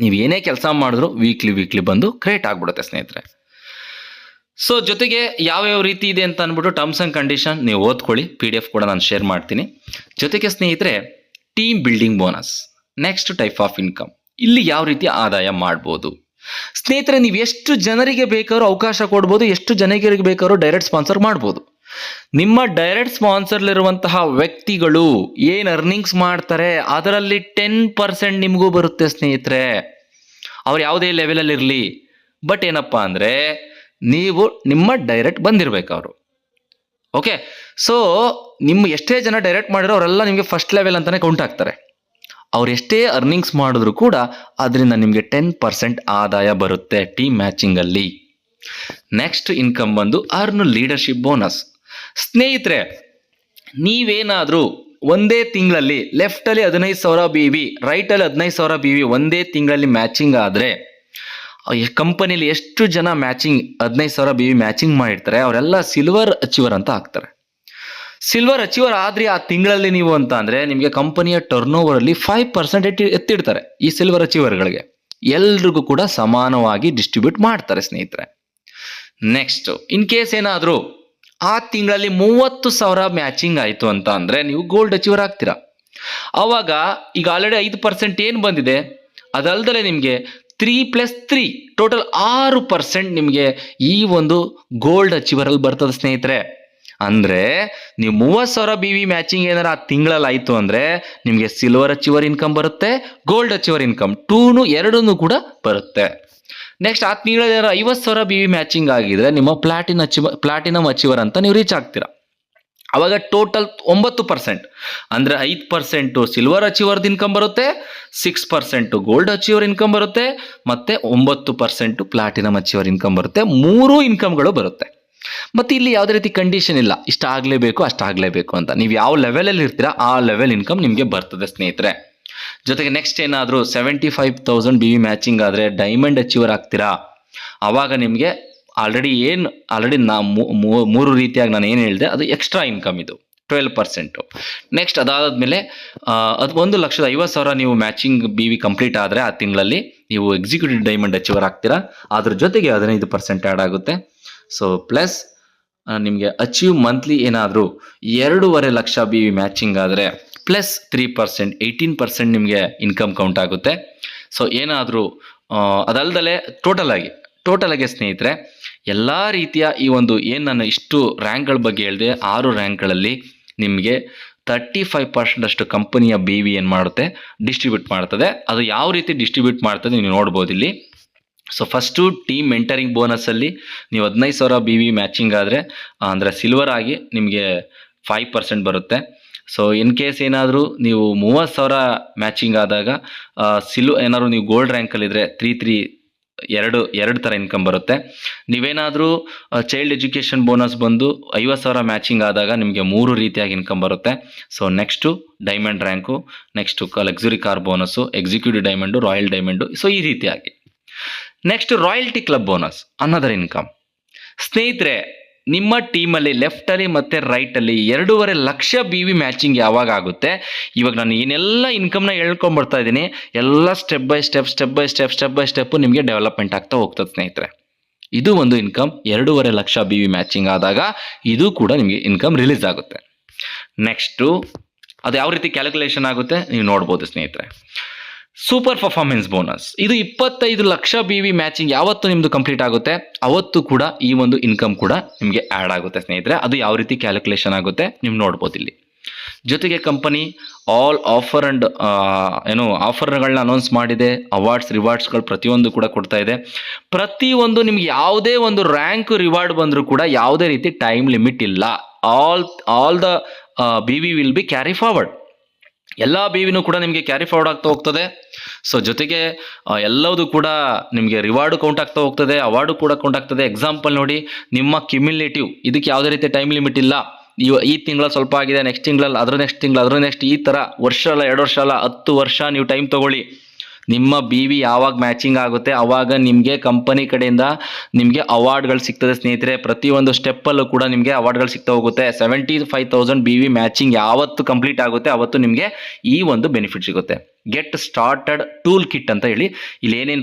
ನೀವು ಏನೇ ಕೆಲಸ ಮಾಡಿದ್ರು ವೀಕ್ಲಿ ಬಂದು ಕ್ರಿಯೇಟ್ ಆಗ್ಬಿಡುತ್ತೆ ಸ್ನೇಹಿತರೆ. ಸೊ ಜೊತೆಗೆ ಯಾವ್ಯಾವ ರೀತಿ ಇದೆ ಅಂತ ಅಂದ್ಬಿಟ್ಟು ಟರ್ಮ್ಸ್ ಆ್ಯಂಡ್ ಕಂಡೀಷನ್ ನೀವು ಓದ್ಕೊಳ್ಳಿ, PDF ಕೂಡ ನಾನು ಶೇರ್ ಮಾಡ್ತೀನಿ. ಜೊತೆಗೆ ಸ್ನೇಹಿತರೆ team building bonus, next type of income, ಇಲ್ಲಿ ಯಾವ ರೀತಿ ಆದಾಯ ಮಾಡ್ಬೋದು ಸ್ನೇಹಿತರೆ. ನೀವು ಎಷ್ಟು ಜನರಿಗೆ ಬೇಕಾದ್ರೂ ಅವಕಾಶ ಕೊಡ್ಬೋದು, ಎಷ್ಟು ಜನರಿಗೆ ಬೇಕಾದ್ರೂ ಡೈರೆಕ್ಟ್ ಸ್ಪಾನ್ಸರ್ ಮಾಡ್ಬೋದು. ನಿಮ್ಮ ಡೈರೆಕ್ಟ್ ಸ್ಪಾನ್ಸರ್ಲಿರುವಂತಹ ವ್ಯಕ್ತಿಗಳು ಏನು ಅರ್ನಿಂಗ್ಸ್ ಮಾಡ್ತಾರೆ ಅದರಲ್ಲಿ 10% ನಿಮಗೂ ಬರುತ್ತೆ ಸ್ನೇಹಿತರೆ. ಅವ್ರು ಯಾವುದೇ ಲೆವೆಲಲ್ಲಿ ಇರಲಿ, ಬಟ್ ಏನಪ್ಪ ಅಂದರೆ ನೀವು ನಿಮ್ಮ ಡೈರೆಕ್ಟ್ ಬಂದಿರಬೇಕು ಅವರು. ಓಕೆ, ಸೊ ನಿಮ್ಮ ಎಷ್ಟೇ ಜನ ಡೈರೆಕ್ಟ್ ಮಾಡಿರೋ ಅವರೆಲ್ಲ ನಿಮಗೆ ಫಸ್ಟ್ ಲೆವೆಲ್ ಅಂತಲೇ ಕೌಂಟ್ ಆಗ್ತಾರೆ. ಅವ್ರು ಎಷ್ಟೇ ಅರ್ನಿಂಗ್ಸ್ ಮಾಡಿದ್ರು ಕೂಡ ಅದರಿಂದ ನಿಮಗೆ 10% ಆದಾಯ ಬರುತ್ತೆ ಟೀಮ್ ಮ್ಯಾಚಿಂಗಲ್ಲಿ. ನೆಕ್ಸ್ಟ್ ಇನ್ಕಮ್ ಬಂದು ಅರ್ನ್ ಲೀಡರ್ಶಿಪ್ ಬೋನಸ್. ಸ್ನೇಹಿತರೆ ನೀವೇನಾದರೂ ಒಂದೇ ತಿಂಗಳಲ್ಲಿ ಲೆಫ್ಟಲ್ಲಿ 15,000 BV, ರೈಟಲ್ಲಿ 15,000 BV ಒಂದೇ ತಿಂಗಳಲ್ಲಿ ಮ್ಯಾಚಿಂಗ್ ಆದರೆ ಕಂಪನಿಲಿ ಎಷ್ಟು ಜನ 15,000 BV ಮ್ಯಾಚಿಂಗ್ ಮಾಡಿರ್ತಾರೆ ಅವರೆಲ್ಲ ಸಿಲ್ವರ್ ಅಚೀವರ್ ಅಂತ ಆಗ್ತಾರೆ. ಸಿಲ್ವರ್ ಅಚೀವರ್ ಆದರೆ ಆ ತಿಂಗಳಲ್ಲಿ ನೀವು ಅಂತ ಅಂದರೆ ನಿಮಗೆ ಕಂಪನಿಯ ಟರ್ನ್ ಓವರಲ್ಲಿ 5% ಎತ್ತಿಡ್ತಾರೆ. ಈ ಸಿಲ್ವರ್ ಅಚೀವರ್ಗಳಿಗೆ ಎಲ್ರಿಗೂ ಕೂಡ ಸಮಾನವಾಗಿ ಡಿಸ್ಟ್ರಿಬ್ಯೂಟ್ ಮಾಡ್ತಾರೆ ಸ್ನೇಹಿತರೆ. ನೆಕ್ಸ್ಟ್ ಇನ್ ಕೇಸ್ ಏನಾದರೂ ಆ ತಿಂಗಳಲ್ಲಿ 30,000 ಮ್ಯಾಚಿಂಗ್ ಆಯಿತು ಅಂತ ಅಂದರೆ ನೀವು ಗೋಲ್ಡ್ ಅಚೀವರ್ ಆಗ್ತೀರಾ. ಆವಾಗ ಈಗ ಆಲ್ರೆಡಿ 5% ಏನು ಬಂದಿದೆ, ಅದಲ್ದಲೆ ನಿಮಗೆ 3+3 ಟೋಟಲ್ 6% ನಿಮಗೆ ಈ ಒಂದು ಗೋಲ್ಡ್ ಅಚೀವರಲ್ಲಿ ಬರ್ತದೆ ಸ್ನೇಹಿತರೆ. ಅಂದರೆ ನೀವು 30,000 BV ಮ್ಯಾಚಿಂಗ್ ಏನಾರ ಆ ತಿಂಗಳಲ್ಲಿ ಆಯಿತು ಅಂದರೆ ನಿಮಗೆ ಸಿಲ್ವರ್ ಅಚೀವರ್ ಇನ್ಕಮ್ ಬರುತ್ತೆ, ಗೋಲ್ಡ್ ಅಚೀವರ್ ಇನ್ಕಮ್ ಎರಡೂ ಕೂಡ ಬರುತ್ತೆ. ನೆಕ್ಸ್ಟ್ ಆ ತಿಂಗಳಲ್ಲಿ ಏನಾರ 50,000 BV ಮ್ಯಾಚಿಂಗ್ ಆಗಿದ್ರೆ ನಿಮ್ಮ ಪ್ಲಾಟಿನಮ್ ಅಚೀವರ್ ಅಂತ ನೀವು ರೀಚ್ ಆಗ್ತೀರಾ. ಅವಾಗ ಟೋಟಲ್ 9%, ಅಂದರೆ 5% ಸಿಲ್ವರ್ ಅಚೀವರ್ದು ಇನ್ಕಮ್ ಬರುತ್ತೆ, 6% ಗೋಲ್ಡ್ ಅಚೀವರ್ ಇನ್ಕಮ್ ಬರುತ್ತೆ, ಮತ್ತು 9% ಪ್ಲಾಟಿನಮ್ ಅಚೀವರ್ ಇನ್ಕಮ್ ಬರುತ್ತೆ. 3 ಇನ್ಕಮ್ಗಳು ಬರುತ್ತೆ. ಮತ್ತು ಇಲ್ಲಿ ಯಾವುದೇ ರೀತಿ ಕಂಡೀಷನ್ ಇಲ್ಲ, ಇಷ್ಟ ಆಗಲೇಬೇಕು ಅಷ್ಟಾಗಲೇಬೇಕು ಅಂತ. ನೀವು ಯಾವ ಲೆವೆಲಲ್ಲಿ ಇರ್ತೀರಾ ಆ ಲೆವೆಲ್ ಇನ್ಕಮ್ ನಿಮಗೆ ಬರ್ತದೆ ಸ್ನೇಹಿತರೆ. ಜೊತೆಗೆ ನೆಕ್ಸ್ಟ್ ಏನಾದರೂ 75,000 BV ಮ್ಯಾಚಿಂಗ್ ಆದರೆ ಡೈಮಂಡ್ ಅಚೀವರ್ ಆಗ್ತೀರಾ. ಆವಾಗ ನಿಮಗೆ ಆಲ್ರೆಡಿ ಮೂರು ರೀತಿಯಾಗಿ ನಾನು ಏನು ಹೇಳಿದೆ ಅದು ಎಕ್ಸ್ಟ್ರಾ ಇನ್ಕಮ್, ಇದು 12%. ನೆಕ್ಸ್ಟ್ ಅದಾದಮೇಲೆ 1,50,000 ನೀವು ಮ್ಯಾಚಿಂಗ್ BV ಕಂಪ್ಲೀಟ್ ಆದರೆ ಆ ತಿಂಗಳಲ್ಲಿ ನೀವು ಎಕ್ಸಿಕ್ಯೂಟಿವ್ ಡೈಮಂಡ್ ಅಚೀವರ್ ಆಗ್ತೀರಾ. ಅದ್ರ ಜೊತೆಗೆ 15% ಆ್ಯಡ್ ಆಗುತ್ತೆ. ಸೊ ಪ್ಲಸ್ ನಿಮಗೆ ಅಚೀವ್ ಮಂತ್ಲಿ ಏನಾದರೂ 2.5 ಲಕ್ಷ BV ಮ್ಯಾಚಿಂಗ್ ಆದರೆ ಪ್ಲಸ್ 3%, 18% ನಿಮಗೆ ಇನ್ಕಮ್ ಕೌಂಟ್ ಆಗುತ್ತೆ. ಸೊ ಏನಾದರೂ ಅದಲ್ದಲೆ ಟೋಟಲಾಗಿ ಸ್ನೇಹಿತರೆ ಎಲ್ಲ ರೀತಿಯ ಈ ಒಂದು ಏನು ನಾನು ಇಷ್ಟು ರ್ಯಾಂಕ್ಗಳ ಬಗ್ಗೆ ಹೇಳಿದೆ, 6 ರ್ಯಾಂಕ್ಗಳಲ್ಲಿ ನಿಮಗೆ 35% ಅಷ್ಟು ಕಂಪನಿಯ BV ಏನು ಮಾಡುತ್ತೆ ಡಿಸ್ಟ್ರಿಬ್ಯೂಟ್ ಮಾಡ್ತದೆ. ಅದು ಯಾವ ರೀತಿ ಡಿಸ್ಟ್ರಿಬ್ಯೂಟ್ ಮಾಡ್ತದೆ ನೀವು ನೋಡ್ಬೋದು ಇಲ್ಲಿ. ಸೊ ಫಸ್ಟು ಟೀಮ್ ಮೆಂಟರಿಂಗ್ ಬೋನಸಲ್ಲಿ ನೀವು 15,000 ಬಿ ವಿ ಮ್ಯಾಚಿಂಗ್ ಆದರೆ ಅಂದರೆ ಸಿಲ್ವರ್ ಆಗಿ ನಿಮಗೆ 5% ಬರುತ್ತೆ. ಸೊ ಇನ್ ಕೇಸ್ ಏನಾದರೂ ನೀವು 30,000 ಮ್ಯಾಚಿಂಗ್ ಆದಾಗ ಏನಾದರೂ ನೀವು ಗೋಲ್ಡ್ ರ್ಯಾಂಕಲ್ಲಿದ್ದರೆ 3 ಎರಡು ಥರ ಇನ್ಕಮ್ ಬರುತ್ತೆ. ನೀವೇನಾದರೂ ಚೈಲ್ಡ್ ಎಜುಕೇಷನ್ ಬೋನಸ್ ಬಂದು 50,000 ಮ್ಯಾಚಿಂಗ್ ಆದಾಗ ನಿಮಗೆ 3 ರೀತಿಯಾಗಿ ಇನ್ಕಮ್ ಬರುತ್ತೆ. So next diamond rank, next luxury car bonus, executive diamond, royal diamond, so ಈ ರೀತಿಯಾಗಿ. Next royalty club bonus, another income. ಸ್ನೇಹಿತರೆ, ನಿಮ್ಮ ಟೀಮಲ್ಲಿ ಲೆಫ್ಟಲ್ಲಿ ಮತ್ತು ರೈಟಲ್ಲಿ 2.5 ಲಕ್ಷ ಬಿ ವಿ ಮ್ಯಾಚಿಂಗ್ ಯಾವಾಗ ಆಗುತ್ತೆ, ಇವಾಗ ನಾನು ಏನೆಲ್ಲ ಇನ್ಕಮ್ನ ಹೇಳ್ಕೊಂಬರ್ತಾ ಇದ್ದೀನಿ ಎಲ್ಲ ಸ್ಟೆಪ್ ಬೈ ಸ್ಟೆಪ್ ನಿಮಗೆ ಡೆವಲಪ್ಮೆಂಟ್ ಆಗ್ತಾ ಹೋಗ್ತದೆ ಸ್ನೇಹಿತರೆ. ಇದು ಒಂದು income. 2.5 lakh B V matching ಆದಾಗ ಇದು ಕೂಡ ನಿಮಗೆ ಇನ್ಕಮ್ ರಿಲೀಸ್ ಆಗುತ್ತೆ. ನೆಕ್ಸ್ಟು ಅದು ಯಾವ ರೀತಿ ಕ್ಯಾಲ್ಕುಲೇಷನ್ ಆಗುತ್ತೆ ನೀವು ನೋಡ್ಬೋದು ಸ್ನೇಹಿತರೆ. ಸೂಪರ್ ಪರ್ಫಾರ್ಮೆನ್ಸ್ ಬೋನಸ್, ಇದು 25 ಲಕ್ಷ ಬಿ ವಿ ಮ್ಯಾಚಿಂಗ್ ಯಾವತ್ತು ನಿಮ್ಮದು ಕಂಪ್ಲೀಟ್ ಆಗುತ್ತೆ ಅವತ್ತು ಕೂಡ ಈ ಒಂದು ಇನ್ಕಮ್ ಕೂಡ ನಿಮಗೆ ಆ್ಯಡ್ ಆಗುತ್ತೆ ಸ್ನೇಹಿತರೆ. ಅದು ಯಾವ ರೀತಿ ಕ್ಯಾಲ್ಕುಲೇಷನ್ ಆಗುತ್ತೆ ನೀವು ನೋಡ್ಬೋದು ಇಲ್ಲಿ. ಜೊತೆಗೆ ಕಂಪನಿ ಆಲ್ ಆಫರ್ ಆ್ಯಂಡ್ ಆಫರ್ಗಳನ್ನ ಅನೌನ್ಸ್ ಮಾಡಿದೆ. ರಿವಾರ್ಡ್ಸ್ಗಳು ಪ್ರತಿಯೊಂದು ಕೂಡ ಕೊಡ್ತಾ ಇದೆ. ಪ್ರತಿಯೊಂದು ನಿಮ್ಗೆ ಯಾವುದೇ ಒಂದು ರ್ಯಾಂಕ್ ರಿವಾರ್ಡ್ ಬಂದರೂ ಕೂಡ ಯಾವುದೇ ರೀತಿ ಟೈಮ್ ಲಿಮಿಟ್ ಇಲ್ಲ. All the B we will be carry forward. ಎಲ್ಲ ಬಿ ವಿನೂ ಕೂಡ ನಿಮಗೆ ಕ್ಯಾರಿ ಫಾರ್ವರ್ಡ್ ಆಗ್ತಾ ಹೋಗ್ತದೆ. ಸೊ ಜೊತೆಗೆ ಎಲ್ಲವೂ ಕೂಡ ನಿಮಗೆ ರಿವಾರ್ಡು ಕೌಂಟ್ ಆಗ್ತಾ ಹೋಗ್ತದೆ, ಅವಾರ್ಡು ಕೂಡ ಕೌಂಟ್ ಆಗ್ತದೆ. ಎಕ್ಸಾಂಪಲ್ ನೋಡಿ, ನಿಮ್ಮ ಕ್ಯುಮ್ಯುಲೇಟಿವ್ ಇದಕ್ಕೆ ಯಾವುದೇ ರೀತಿ ಟೈಮ್ ಲಿಮಿಟ್ ಇಲ್ಲ. ಈ ತಿಂಗಳ ಸ್ವಲ್ಪ ಆಗಿದೆ, ನೆಕ್ಸ್ಟ್ ತಿಂಗಳಲ್ಲಿ ಅದ್ರ ನೆಕ್ಸ್ಟ್ ಈ ಥರ ವರ್ಷ ಅಲ್ಲ 2 ವರ್ಷ ಅಲ್ಲ 10 ವರ್ಷ ನೀವು ಟೈಮ್ ತೊಗೊಳ್ಳಿ. ನಿಮ್ಮ ಬಿ ವಿ ಯಾವಾಗ ಮ್ಯಾಚಿಂಗ್ ಆಗುತ್ತೆ ಆವಾಗ ನಿಮಗೆ ಕಂಪನಿ ಕಡೆಯಿಂದ ನಿಮಗೆ ಅವಾರ್ಡ್ಗಳು ಸಿಗ್ತದೆ ಸ್ನೇಹಿತರೆ. ಪ್ರತಿಯೊಂದು ಸ್ಟೆಪ್ಪಲ್ಲೂ ಕೂಡ ನಿಮಗೆ ಅವಾರ್ಡ್ಗಳು ಸಿಗ್ತಾ ಹೋಗುತ್ತೆ. 75,000 ಬಿ ವಿ ಮ್ಯಾಚಿಂಗ್ ಯಾವತ್ತು ಕಂಪ್ಲೀಟ್ ಆಗುತ್ತೆ ಅವತ್ತು ನಿಮಗೆ ಈ ಒಂದು ಬೆನಿಫಿಟ್ ಸಿಗುತ್ತೆ. ಗೆಟ್ ಸ್ಟಾರ್ಟೆಡ್ ಟೂಲ್ ಕಿಟ್ ಅಂತ ಹೇಳಿ ಇಲ್ಲಿ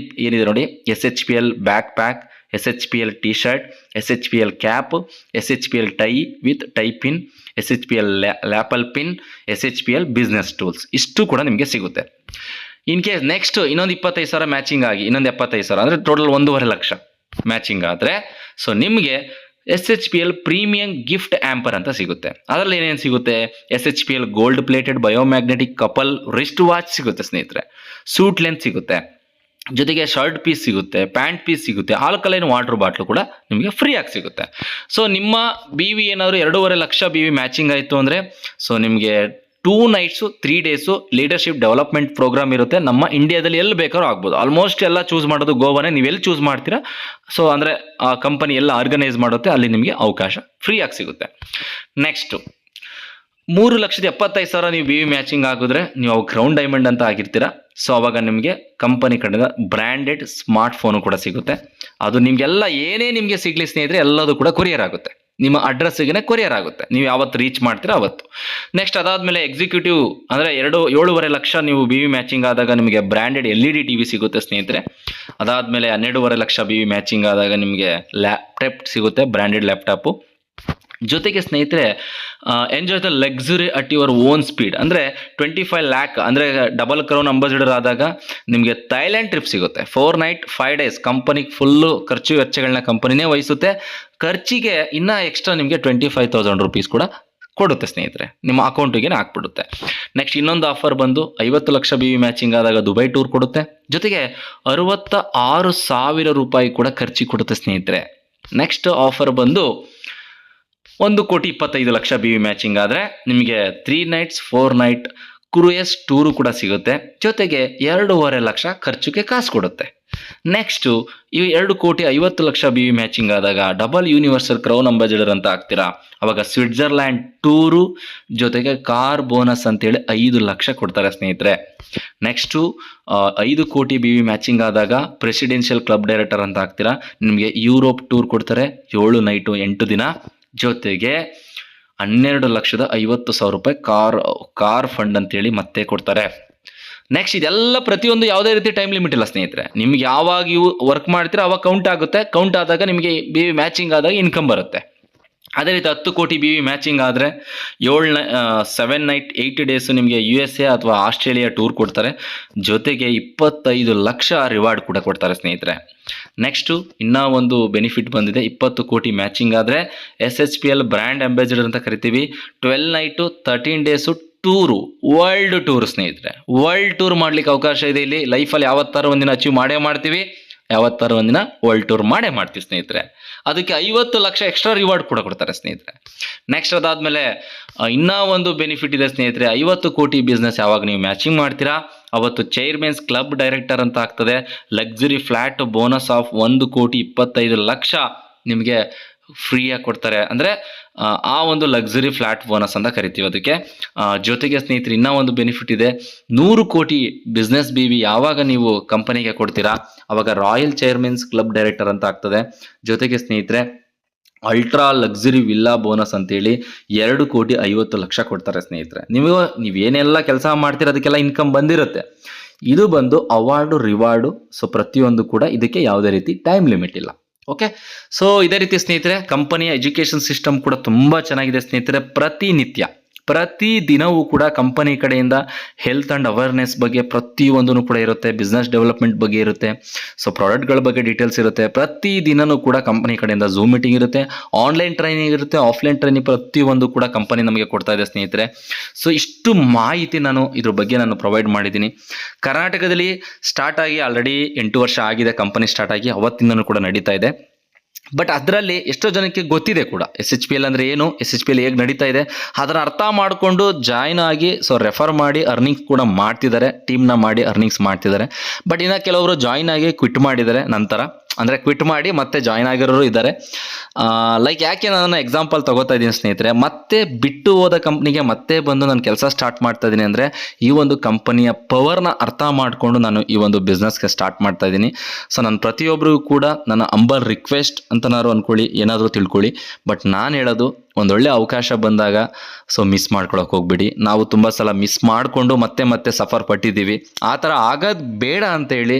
ಏನಿದೆ ನೋಡಿ, SHPL backpack, SHPL T shirt, SHPL cap, SHPL tie with tie pin, SHPL lapel pin, SHPL business tools, ಇಷ್ಟು ಕೂಡ ನಿಮಗೆ ಸಿಗುತ್ತೆ. ಇನ್ ಕೇಸ್ ನೆಕ್ಸ್ಟ್ ಇನ್ನೊಂದು 25,000 ಮ್ಯಾಚಿಂಗ್ ಆಗಿ ಇನ್ನೊಂದು 75,000 ಅಂದರೆ ಟೋಟಲ್ 1.5 ಲಕ್ಷ ಮ್ಯಾಚಿಂಗ್ ಆದರೆ ಸೊ ನಿಮಗೆ SHPL ಪ್ರೀಮಿಯಂ ಗಿಫ್ಟ್ ಆ್ಯಂಪರ್ ಅಂತ ಸಿಗುತ್ತೆ. ಅದರಲ್ಲಿ ಏನೇನು ಸಿಗುತ್ತೆ, SHPL gold plated biomagnetic couple wrist watch ಸಿಗುತ್ತೆ ಸ್ನೇಹಿತರೆ, ಸೂಟ್ ಲೆಂತ್ ಸಿಗುತ್ತೆ, ಜೊತೆಗೆ ಶರ್ಟ್ ಪೀಸ್ ಸಿಗುತ್ತೆ, ಪ್ಯಾಂಟ್ ಪೀಸ್ ಸಿಗುತ್ತೆ, ಆಲ್ಕಲೈನ್ ವಾಟರ್ ಬಾಟ್ಲು ಕೂಡ ನಿಮಗೆ ಫ್ರೀ ಆಗಿ ಸಿಗುತ್ತೆ. ಸೊ ನಿಮ್ಮ ಬಿ ವಿ ಏನಾದರೂ 2.5 ಲಕ್ಷ ಬಿ ವಿ ಮ್ಯಾಚಿಂಗ್ ಆಯಿತು ಅಂದರೆ ಸೊ ನಿಮಗೆ 2 nights 3 days leadership development programme ಇರುತ್ತೆ. ನಮ್ಮ ಇಂಡಿಯಾದಲ್ಲಿ ಎಲ್ಲಿ ಬೇಕಾದ್ರೂ ಆಗ್ಬೋದು. ಆಲ್ಮೋಸ್ಟ್ ಎಲ್ಲ ಚೂಸ್ ಮಾಡೋದು ಗೋವಾನೇ. ನೀವು ಎಲ್ಲಿ ಚೂಸ್ ಮಾಡ್ತೀರಾ ಸೊ ಅಂದರೆ ಆ ಕಂಪನಿ ಎಲ್ಲ ಆರ್ಗನೈಸ್ ಮಾಡುತ್ತೆ, ಅಲ್ಲಿ ನಿಮಗೆ ಅವಕಾಶ ಫ್ರೀ ಆಗಿ ಸಿಗುತ್ತೆ. ನೆಕ್ಸ್ಟು 3,75,000 ನೀವು ಬಿ ವಿ ಮ್ಯಾಚಿಂಗ್ ಆಗಿದ್ರೆ ನೀವು ಅವು ಕ್ರೌನ್ ಡೈಮಂಡ್ ಅಂತ ಆಗಿರ್ತೀರ. ಸೊ ಅವಾಗ ನಿಮಗೆ ಕಂಪನಿ ಕಡೆಯಿಂದ ಬ್ರ್ಯಾಂಡೆಡ್ ಸ್ಮಾರ್ಟ್ ಫೋನು ಕೂಡ ಸಿಗುತ್ತೆ. ಅದು ನಿಮಗೆಲ್ಲ ಏನೇ ನಿಮಗೆ ಸಿಗಲಿ ಸ್ನೇಹಿತರೆ ಎಲ್ಲದೂ ಕೂಡ ಕೊರಿಯರ್ ಆಗುತ್ತೆ. ನಿಮ್ಮ ಅಡ್ರೆಸ್ಸಿಗೆ ಕೊರಿಯರ್ ಆಗುತ್ತೆ, ನೀವು ಯಾವತ್ತು ರೀಚ್ ಮಾಡ್ತೀರಾ ಅವತ್ತು. ನೆಕ್ಸ್ಟ್ ಅದಾದಮೇಲೆ ಎಕ್ಸಿಕ್ಯೂಟಿವ್ ಅಂದರೆ 7.5 ಲಕ್ಷ ನೀವು ಬಿ ವಿ ಮ್ಯಾಚಿಂಗ್ ಆದಾಗ ನಿಮಗೆ ಬ್ರ್ಯಾಂಡೆಡ್ LED TV ಸಿಗುತ್ತೆ ಸ್ನೇಹಿತರೆ. ಅದಾದಮೇಲೆ 12.5 ಲಕ್ಷ ಬಿ ವಿ ಮ್ಯಾಚಿಂಗ್ ಆದಾಗ ನಿಮಗೆ ಲ್ಯಾಪ್ಟಾಪ್ ಸಿಗುತ್ತೆ, ಬ್ರ್ಯಾಂಡೆಡ್ ಲ್ಯಾಪ್ಟಾಪು. ಜೊತೆಗೆ ಸ್ನೇಹಿತರೆ enjoy the luxury at your own speed ಅಂದರೆ 25 ಲ್ಯಾಕ್ ಅಂದರೆ ಡಬಲ್ ಕ್ರೌನ್ ಅಂಬಾಸಿಡರ್ ಆದಾಗ ನಿಮಗೆ ಥೈಲ್ಯಾಂಡ್ ಟ್ರಿಪ್ ಸಿಗುತ್ತೆ. 4 ನೈಟ್ 5 ಡೇಸ್ ಕಂಪನಿಗೆ ಫುಲ್ಲು ಖರ್ಚು ವೆಚ್ಚಗಳನ್ನ ಕಂಪನಿನೇ ವಹಿಸುತ್ತೆ. ಖರ್ಚಿಗೆ ಇನ್ನೂ ಎಕ್ಸ್ಟ್ರಾ ನಿಮಗೆ 25,000 ರೂಪೀಸ್ ಕೂಡ ಕೊಡುತ್ತೆ ಸ್ನೇಹಿತರೆ, ನಿಮ್ಮ ಅಕೌಂಟಿಗೆ ಹಾಕ್ಬಿಡುತ್ತೆ. ನೆಕ್ಸ್ಟ್ ಇನ್ನೊಂದು ಆಫರ್ ಬಂದು 50 ಲಕ್ಷ ಬಿ ವಿ ಮ್ಯಾಚಿಂಗ್ ಆದಾಗ ದುಬೈ ಟೂರ್ ಕೊಡುತ್ತೆ. ಜೊತೆಗೆ 66,000 ರೂಪಾಯಿ ಕೂಡ ಖರ್ಚಿಗೆ ಕೊಡುತ್ತೆ ಸ್ನೇಹಿತರೆ. ನೆಕ್ಸ್ಟ್ ಆಫರ್ ಬಂದು 1,25 ಲಕ್ಷ ಬಿ ವಿ ಮ್ಯಾಚಿಂಗ್ ಆದರೆ ನಿಮಗೆ 3 ನೈಟ್ಸ್ 4 ನೈಟ್ ಕ್ರೂಯಸ್ ಟೂರು ಕೂಡ ಸಿಗುತ್ತೆ. ಜೊತೆಗೆ 2.5 ಲಕ್ಷ ಖರ್ಚಿಗೆ ಕಾಸು ಕೊಡುತ್ತೆ. ನೆಕ್ಸ್ಟು ಈ 2,50 ಲಕ್ಷ ಬಿ ವಿ ಮ್ಯಾಚಿಂಗ್ ಆದಾಗ ಡಬಲ್ ಯೂನಿವರ್ಸಲ್ ಕ್ರೌನ್ ಅಂಬಾಸಿಡರ್ ಅಂತ ಆಗ್ತೀರಾ, ಅವಾಗ ಸ್ವಿಟ್ಜರ್ಲ್ಯಾಂಡ್ ಟೂರು ಜೊತೆಗೆ ಕಾರ್ ಬೋನಸ್ ಅಂತೇಳಿ 5 ಲಕ್ಷ ಕೊಡ್ತಾರೆ ಸ್ನೇಹಿತರೆ. ನೆಕ್ಸ್ಟು 5 ಕೋಟಿ ಬಿ ವಿ ಮ್ಯಾಚಿಂಗ್ ಆದಾಗ ಪ್ರೆಸಿಡೆನ್ಷಿಯಲ್ ಕ್ಲಬ್ ಡೈರೆಕ್ಟರ್ ಅಂತ ಆಗ್ತೀರಾ, ನಿಮಗೆ ಯುರೋಪ್ ಟೂರ್ ಕೊಡ್ತಾರೆ 7 ನೈಟು 8 ದಿನ. ಜೊತೆಗೆ 12,50,000 ರೂಪಾಯಿ ಕಾರ್ ಫಂಡ್ ಅಂತೇಳಿ ಮತ್ತೆ ಕೊಡ್ತಾರೆ. ನೆಕ್ಸ್ಟ್ ಇದೆಲ್ಲ ಪ್ರತಿಯೊಂದು ಯಾವುದೇ ರೀತಿ ಟೈಮ್ ಲಿಮಿಟ್ ಇಲ್ಲ ಸ್ನೇಹಿತರೆ. ನಿಮ್ಗೆ ಯಾವಾಗ ಇವು ವರ್ಕ್ ಮಾಡ್ತೀರಾ ಅವಾಗ ಕೌಂಟ್ ಆಗುತ್ತೆ. ಕೌಂಟ್ ಆದಾಗ ನಿಮಗೆ ಬಿ ವಿ ಮ್ಯಾಚಿಂಗ್ ಆದಾಗ ಇನ್ಕಮ್ ಬರುತ್ತೆ. ಅದೇ ರೀತಿ 10 ಕೋಟಿ ಬಿ ವಿ ಮ್ಯಾಚಿಂಗ್ ಆದರೆ 7 ನೈಟ್ 8 ಡೇಸು ನಿಮಗೆ USA ಅಥವಾ ಆಸ್ಟ್ರೇಲಿಯಾ ಟೂರ್ ಕೊಡ್ತಾರೆ. ಜೊತೆಗೆ 25 ಲಕ್ಷ ರಿವಾರ್ಡ್ ಕೂಡ ಕೊಡ್ತಾರೆ ಸ್ನೇಹಿತರೆ. ನೆಕ್ಸ್ಟು ಇನ್ನೂ ಒಂದು ಬೆನಿಫಿಟ್ ಬಂದಿದೆ. 20 ಕೋಟಿ ಮ್ಯಾಚಿಂಗ್ ಆದರೆ SHPL ಬ್ರ್ಯಾಂಡ್ ಅಂಬಾಸಿಡರ್ ಅಂತ ಕರಿತೀವಿ. 12 night 13 days tour, world tour ಸ್ನೇಹಿತರೆ. ವರ್ಲ್ಡ್ ಟೂರ್ ಮಾಡ್ಲಿಕ್ಕೆ ಅವಕಾಶ ಇದೆ ಇಲ್ಲಿ. ಲೈಫಲ್ಲಿ ಯಾವತ್ತಾರು ಒಂದಿನ ಅಚೀವ್ ಮಾಡೇ ಮಾಡ್ತೀವಿ. ಯಾವತ್ತಾರು ಒಂದಿನ ವರ್ಲ್ಡ್ ಟೂರ್ ಮಾಡೇ ಮಾಡ್ತೀವಿ ಸ್ನೇಹಿತರೆ. ಅದಕ್ಕೆ 50 ಲಕ್ಷ ಎಕ್ಸ್ಟ್ರಾ ರಿವಾರ್ಡ್ ಕೂಡ ಕೊಡ್ತಾರೆ ಸ್ನೇಹಿತರೆ. ನೆಕ್ಸ್ಟ್ ಅದಾದ್ಮೇಲೆ ಇನ್ನೂ ಒಂದು ಬೆನಿಫಿಟ್ ಇದೆ ಸ್ನೇಹಿತರೆ. 50 ಕೋಟಿ ಬಿಸ್ನೆಸ್ ಯಾವಾಗ ನೀವು ಮ್ಯಾಚಿಂಗ್ ಮಾಡ್ತೀರಾ ಅವತ್ತು ಚೇರ್ಮನ್ಸ್ ಕ್ಲಬ್ ಡೈರೆಕ್ಟರ್ ಅಂತ ಆಗ್ತದೆ. ಲಕ್ಸುರಿ ಫ್ಲಾಟ್ ಬೋನಸ್ ಆಫ್ 1,25,00,000 ನಿಮಗೆ ಫ್ರೀಯಾಗಿ ಕೊಡ್ತಾರೆ. ಅಂದರೆ ಆ ಒಂದು ಲಕ್ಸುರಿ ಫ್ಲಾಟ್ ಬೋನಸ್ ಅಂತ ಕರಿತೀವಿ ಅದಕ್ಕೆ. ಜೊತೆಗೆ ಸ್ನೇಹಿತರೆ ಇನ್ನೂ ಒಂದು ಬೆನಿಫಿಟ್ ಇದೆ. 100 ಕೋಟಿ ಬಿಸ್ನೆಸ್ BV ಯಾವಾಗ ನೀವು ಕಂಪನಿಗೆ ಕೊಡ್ತೀರಾ ಅವಾಗ ರಾಯಲ್ ಚೇರ್ಮನ್ಸ್ ಕ್ಲಬ್ ಡೈರೆಕ್ಟರ್ ಅಂತ ಆಗ್ತದೆ. ಜೊತೆಗೆ ಸ್ನೇಹಿತರೆ ಅಲ್ಟ್ರಾ ಲಕ್ಸುರಿ ವಿಲ್ಲಾ ಬೋನಸ್ ಅಂತೇಳಿ 2,50,00,000 ಕೊಡ್ತಾರೆ ಸ್ನೇಹಿತರೆ. ನೀವೇನೆಲ್ಲ ಕೆಲಸ ಮಾಡ್ತೀರ ಅದಕ್ಕೆಲ್ಲ ಇನ್ಕಮ್ ಬಂದಿರುತ್ತೆ. ಇದು ಬಂದು ಅವಾರ್ಡು ರಿವಾರ್ಡು. ಸೊ ಪ್ರತಿಯೊಂದು ಕೂಡ ಇದಕ್ಕೆ ಯಾವುದೇ ರೀತಿ ಟೈಮ್ ಲಿಮಿಟ್ ಇಲ್ಲ. ಓಕೆ, ಸೊ ಇದೇ ರೀತಿ ಸ್ನೇಹಿತರೆ ಕಂಪನಿಯ ಎಜುಕೇಷನ್ ಸಿಸ್ಟಮ್ ಕೂಡ ತುಂಬ ಚೆನ್ನಾಗಿದೆ ಸ್ನೇಹಿತರೆ. ಪ್ರತಿ ದಿನವೂ ಕೂಡ ಕಂಪನಿ ಕಡೆಯಿಂದ ಹೆಲ್ತ್ ಆ್ಯಂಡ್ ಅವೇರ್ನೆಸ್ ಬಗ್ಗೆ ಪ್ರತಿಯೊಂದೂ ಕೂಡ ಇರುತ್ತೆ. ಬಿಸ್ನೆಸ್ ಡೆವಲಪ್ಮೆಂಟ್ ಬಗ್ಗೆ ಇರುತ್ತೆ. ಸೊ ಪ್ರಾಡಕ್ಟ್ಗಳ ಬಗ್ಗೆ ಡೀಟೇಲ್ಸ್ ಇರುತ್ತೆ. ಪ್ರತಿ ದಿನವೂ ಕೂಡ ಕಂಪನಿ ಕಡೆಯಿಂದ ಝೂಮ್ ಮೀಟಿಂಗ್ ಇರುತ್ತೆ, ಆನ್ಲೈನ್ ಟ್ರೈನಿಂಗ್ ಇರುತ್ತೆ, ಆಫ್ಲೈನ್ ಟ್ರೈನಿಂಗ್ ಪ್ರತಿಯೊಂದು ಕೂಡ ಕಂಪನಿ ನಮಗೆ ಕೊಡ್ತಾ ಇದೆ ಸ್ನೇಹಿತರೆ. ಸೊ ಇಷ್ಟು ಮಾಹಿತಿ ಇದ್ರ ಬಗ್ಗೆ ನಾನು ಪ್ರೊವೈಡ್ ಮಾಡಿದ್ದೀನಿ. ಕರ್ನಾಟಕದಲ್ಲಿ ಸ್ಟಾರ್ಟ್ ಆಗಿ ಆಲ್ರೆಡಿ 8 ವರ್ಷ ಆಗಿದೆ. ಕಂಪನಿ ಸ್ಟಾರ್ಟ್ ಆಗಿ ಅವತ್ತಿಂದನೂ ಕೂಡ ನಡೀತಾ ಇದೆ. ಬಟ್ ಅದರಲ್ಲಿ ಎಷ್ಟೋ ಜನಕ್ಕೆ ಗೊತ್ತಿದೆ ಕೂಡ SHPL ಅಂದರೆ ಏನು, SHPL ಹೇಗೆ ನಡೀತಾ ಇದೆ, ಅದರ ಅರ್ಥ ಮಾಡಿಕೊಂಡು ಜಾಯ್ನ್ ಆಗಿ ಸೊ ರೆಫರ್ ಮಾಡಿ ಅರ್ನಿಂಗ್ಸ್ ಕೂಡ ಮಾಡ್ತಿದ್ದಾರೆ. ಟೀಮ್ನ ಮಾಡಿ ಅರ್ನಿಂಗ್ಸ್ ಮಾಡ್ತಿದ್ದಾರೆ. ಬಟ್ ಇನ್ನು ಕೆಲವರು ಜಾಯ್ನ್ ಆಗಿ ಕ್ವಿಟ್ ಮಾಡಿದ್ದಾರೆ. ನಂತರ ಅಂದರೆ ಕ್ವಿಟ್ ಮಾಡಿ ಮತ್ತೆ ಜಾಯ್ನ್ ಆಗಿರೋರು ಇದ್ದಾರೆ. ಲೈಕ್ ಯಾಕೆ ನಾನು ಎಕ್ಸಾಂಪಲ್ ತಗೋತಾ ಇದ್ದೀನಿ ಸ್ನೇಹಿತರೆ, ಮತ್ತೆ ಬಿಟ್ಟು ಹೋದ ಕಂಪ್ನಿಗೆ ಮತ್ತೆ ಬಂದು ನಾನು ಕೆಲಸ ಸ್ಟಾರ್ಟ್ ಮಾಡ್ತಾ ಇದ್ದೀನಿ ಅಂದರೆ ಈ ಒಂದು ಕಂಪನಿಯ ಪವರ್ನ ಅರ್ಥ ಮಾಡಿಕೊಂಡು ನಾನು ಈ ಒಂದು ಬಿಸ್ನೆಸ್ಗೆ ಸ್ಟಾರ್ಟ್ ಮಾಡ್ತಾ ಇದ್ದೀನಿ. ಸೊ ನಾನು ಪ್ರತಿಯೊಬ್ಬರಿಗೂ ಕೂಡ ನನ್ನ ಅಂಬಲ್ ರಿಕ್ವೆಸ್ಟ್ ಅಂತನಾದ್ರು ಅಂದ್ಕೊಳ್ಳಿ, ಏನಾದರೂ ತಿಳ್ಕೊಳ್ಳಿ. ಬಟ್ ನಾನು ಹೇಳೋದು ಒಂದೊಳ್ಳೆ ಅವಕಾಶ ಬಂದಾಗ ಸೊ ಮಿಸ್ ಮಾಡ್ಕೊಳಕ್ಕೆ ಹೋಗ್ಬಿಡಿ. ನಾವು ತುಂಬ ಸಲ ಮಿಸ್ ಮಾಡಿಕೊಂಡು ಮತ್ತೆ ಸಫರ್ ಪಟ್ಟಿದ್ದೀವಿ. ಆ ಥರ ಆಗೋದು ಬೇಡ ಅಂತೇಳಿ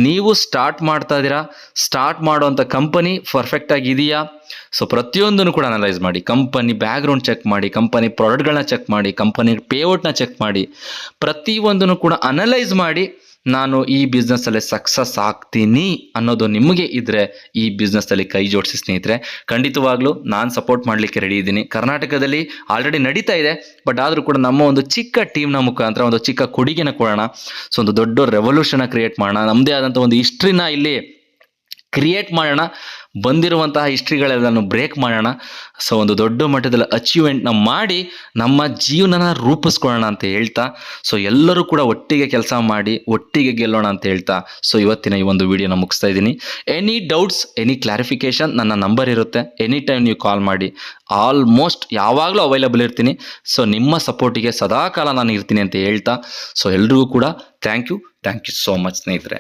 ನೀವು ಸ್ಟಾರ್ಟ್ ಮಾಡ್ತಾ ಇದ್ದೀರಾ, ಸ್ಟಾರ್ಟ್ ಮಾಡುವಂಥ ಕಂಪನಿ ಪರ್ಫೆಕ್ಟಾಗಿ ಇದೆಯಾ, ಸೊ ಪ್ರತಿಯೊಂದನ್ನು ಕೂಡ ಅನಲೈಸ್ ಮಾಡಿ. ಕಂಪನಿ ಬ್ಯಾಕ್ಗ್ರೌಂಡ್ ಚೆಕ್ ಮಾಡಿ, ಕಂಪನಿ ಪ್ರಾಡಕ್ಟ್ಗಳನ್ನ ಚೆಕ್ ಮಾಡಿ, ಕಂಪನಿ ಪೇಔಟ್ನ ಚೆಕ್ ಮಾಡಿ, ಪ್ರತಿಯೊಂದನ್ನು ಕೂಡ ಅನಲೈಸ್ ಮಾಡಿ ನಾನು ಈ ಬಿಸ್ನೆಸ್ಸಲ್ಲಿ ಸಕ್ಸಸ್ ಆಗ್ತೀನಿ ಅನ್ನೋದು ನಿಮಗೆ ಇದ್ದರೆ ಈ ಬಿಸ್ನೆಸ್ಸಲ್ಲಿ ಕೈ ಜೋಡಿಸಿ ಸ್ನೇಹಿತರೆ. ಖಂಡಿತವಾಗ್ಲೂ ನಾನು ಸಪೋರ್ಟ್ ಮಾಡಲಿಕ್ಕೆ ರೆಡಿ ಇದ್ದೀನಿ. ಕರ್ನಾಟಕದಲ್ಲಿ ಆಲ್ರೆಡಿ ನಡೀತಾ ಇದೆ. ಬಟ್ ಆದರೂ ಕೂಡ ನಮ್ಮ ಒಂದು ಚಿಕ್ಕ ಟೀಮ್ನ ಮುಖಾಂತರ ಒಂದು ಚಿಕ್ಕ ಕೊಡುಗೆನ ಕೊಡೋಣ. ಸೊ ಒಂದು ದೊಡ್ಡ ರೆವಲ್ಯೂಷನ್ನ ಕ್ರಿಯೇಟ್ ಮಾಡೋಣ. ನಮ್ಮದೇ ಆದಂಥ ಒಂದು ಹಿಸ್ಟ್ರಿನ ಇಲ್ಲಿ ಕ್ರಿಯೇಟ್ ಮಾಡೋಣ. ಬಂದಿರುವಂತಹ ಹಿಸ್ಟ್ರಿಗಳೆಲ್ಲನೂ ಬ್ರೇಕ್ ಮಾಡೋಣ. ಸೊ ಒಂದು ದೊಡ್ಡ ಮಟ್ಟದಲ್ಲಿ ಅಚೀವ್ಮೆಂಟ್ನ ಮಾಡಿ ನಮ್ಮ ಜೀವನನ ರೂಪಿಸ್ಕೊಳ್ಳೋಣ ಅಂತ ಹೇಳ್ತಾ, ಸೊ ಎಲ್ಲರೂ ಕೂಡ ಒಟ್ಟಿಗೆ ಕೆಲಸ ಮಾಡಿ ಒಟ್ಟಿಗೆ ಗೆಲ್ಲೋಣ ಅಂತ ಹೇಳ್ತಾ, ಸೊ ಇವತ್ತಿನ ಈ ಒಂದು ವಿಡಿಯೋನ ಮುಗಿಸ್ತಾ ಇದ್ದೀನಿ. ಎನಿ ಡೌಟ್ಸ್, ಎನಿ ಕ್ಲಾರಿಫಿಕೇಷನ್ ನನ್ನ ನಂಬರ್ ಇರುತ್ತೆ. ಎನಿ ಟೈಮ್ ನೀವು ಕಾಲ್ ಮಾಡಿ. ಆಲ್ಮೋಸ್ಟ್ ಯಾವಾಗಲೂ ಅವೈಲಬಲ್ ಇರ್ತೀನಿ. ಸೊ ನಿಮ್ಮ ಸಪೋರ್ಟಿಗೆ ಸದಾಕಾಲ ನಾನು ಇರ್ತೀನಿ ಅಂತ ಹೇಳ್ತಾ, ಸೊ ಎಲ್ರಿಗೂ ಕೂಡ ಥ್ಯಾಂಕ್ ಯು ಸೋ ಮಚ್ ಸ್ನೇಹಿತರೆ.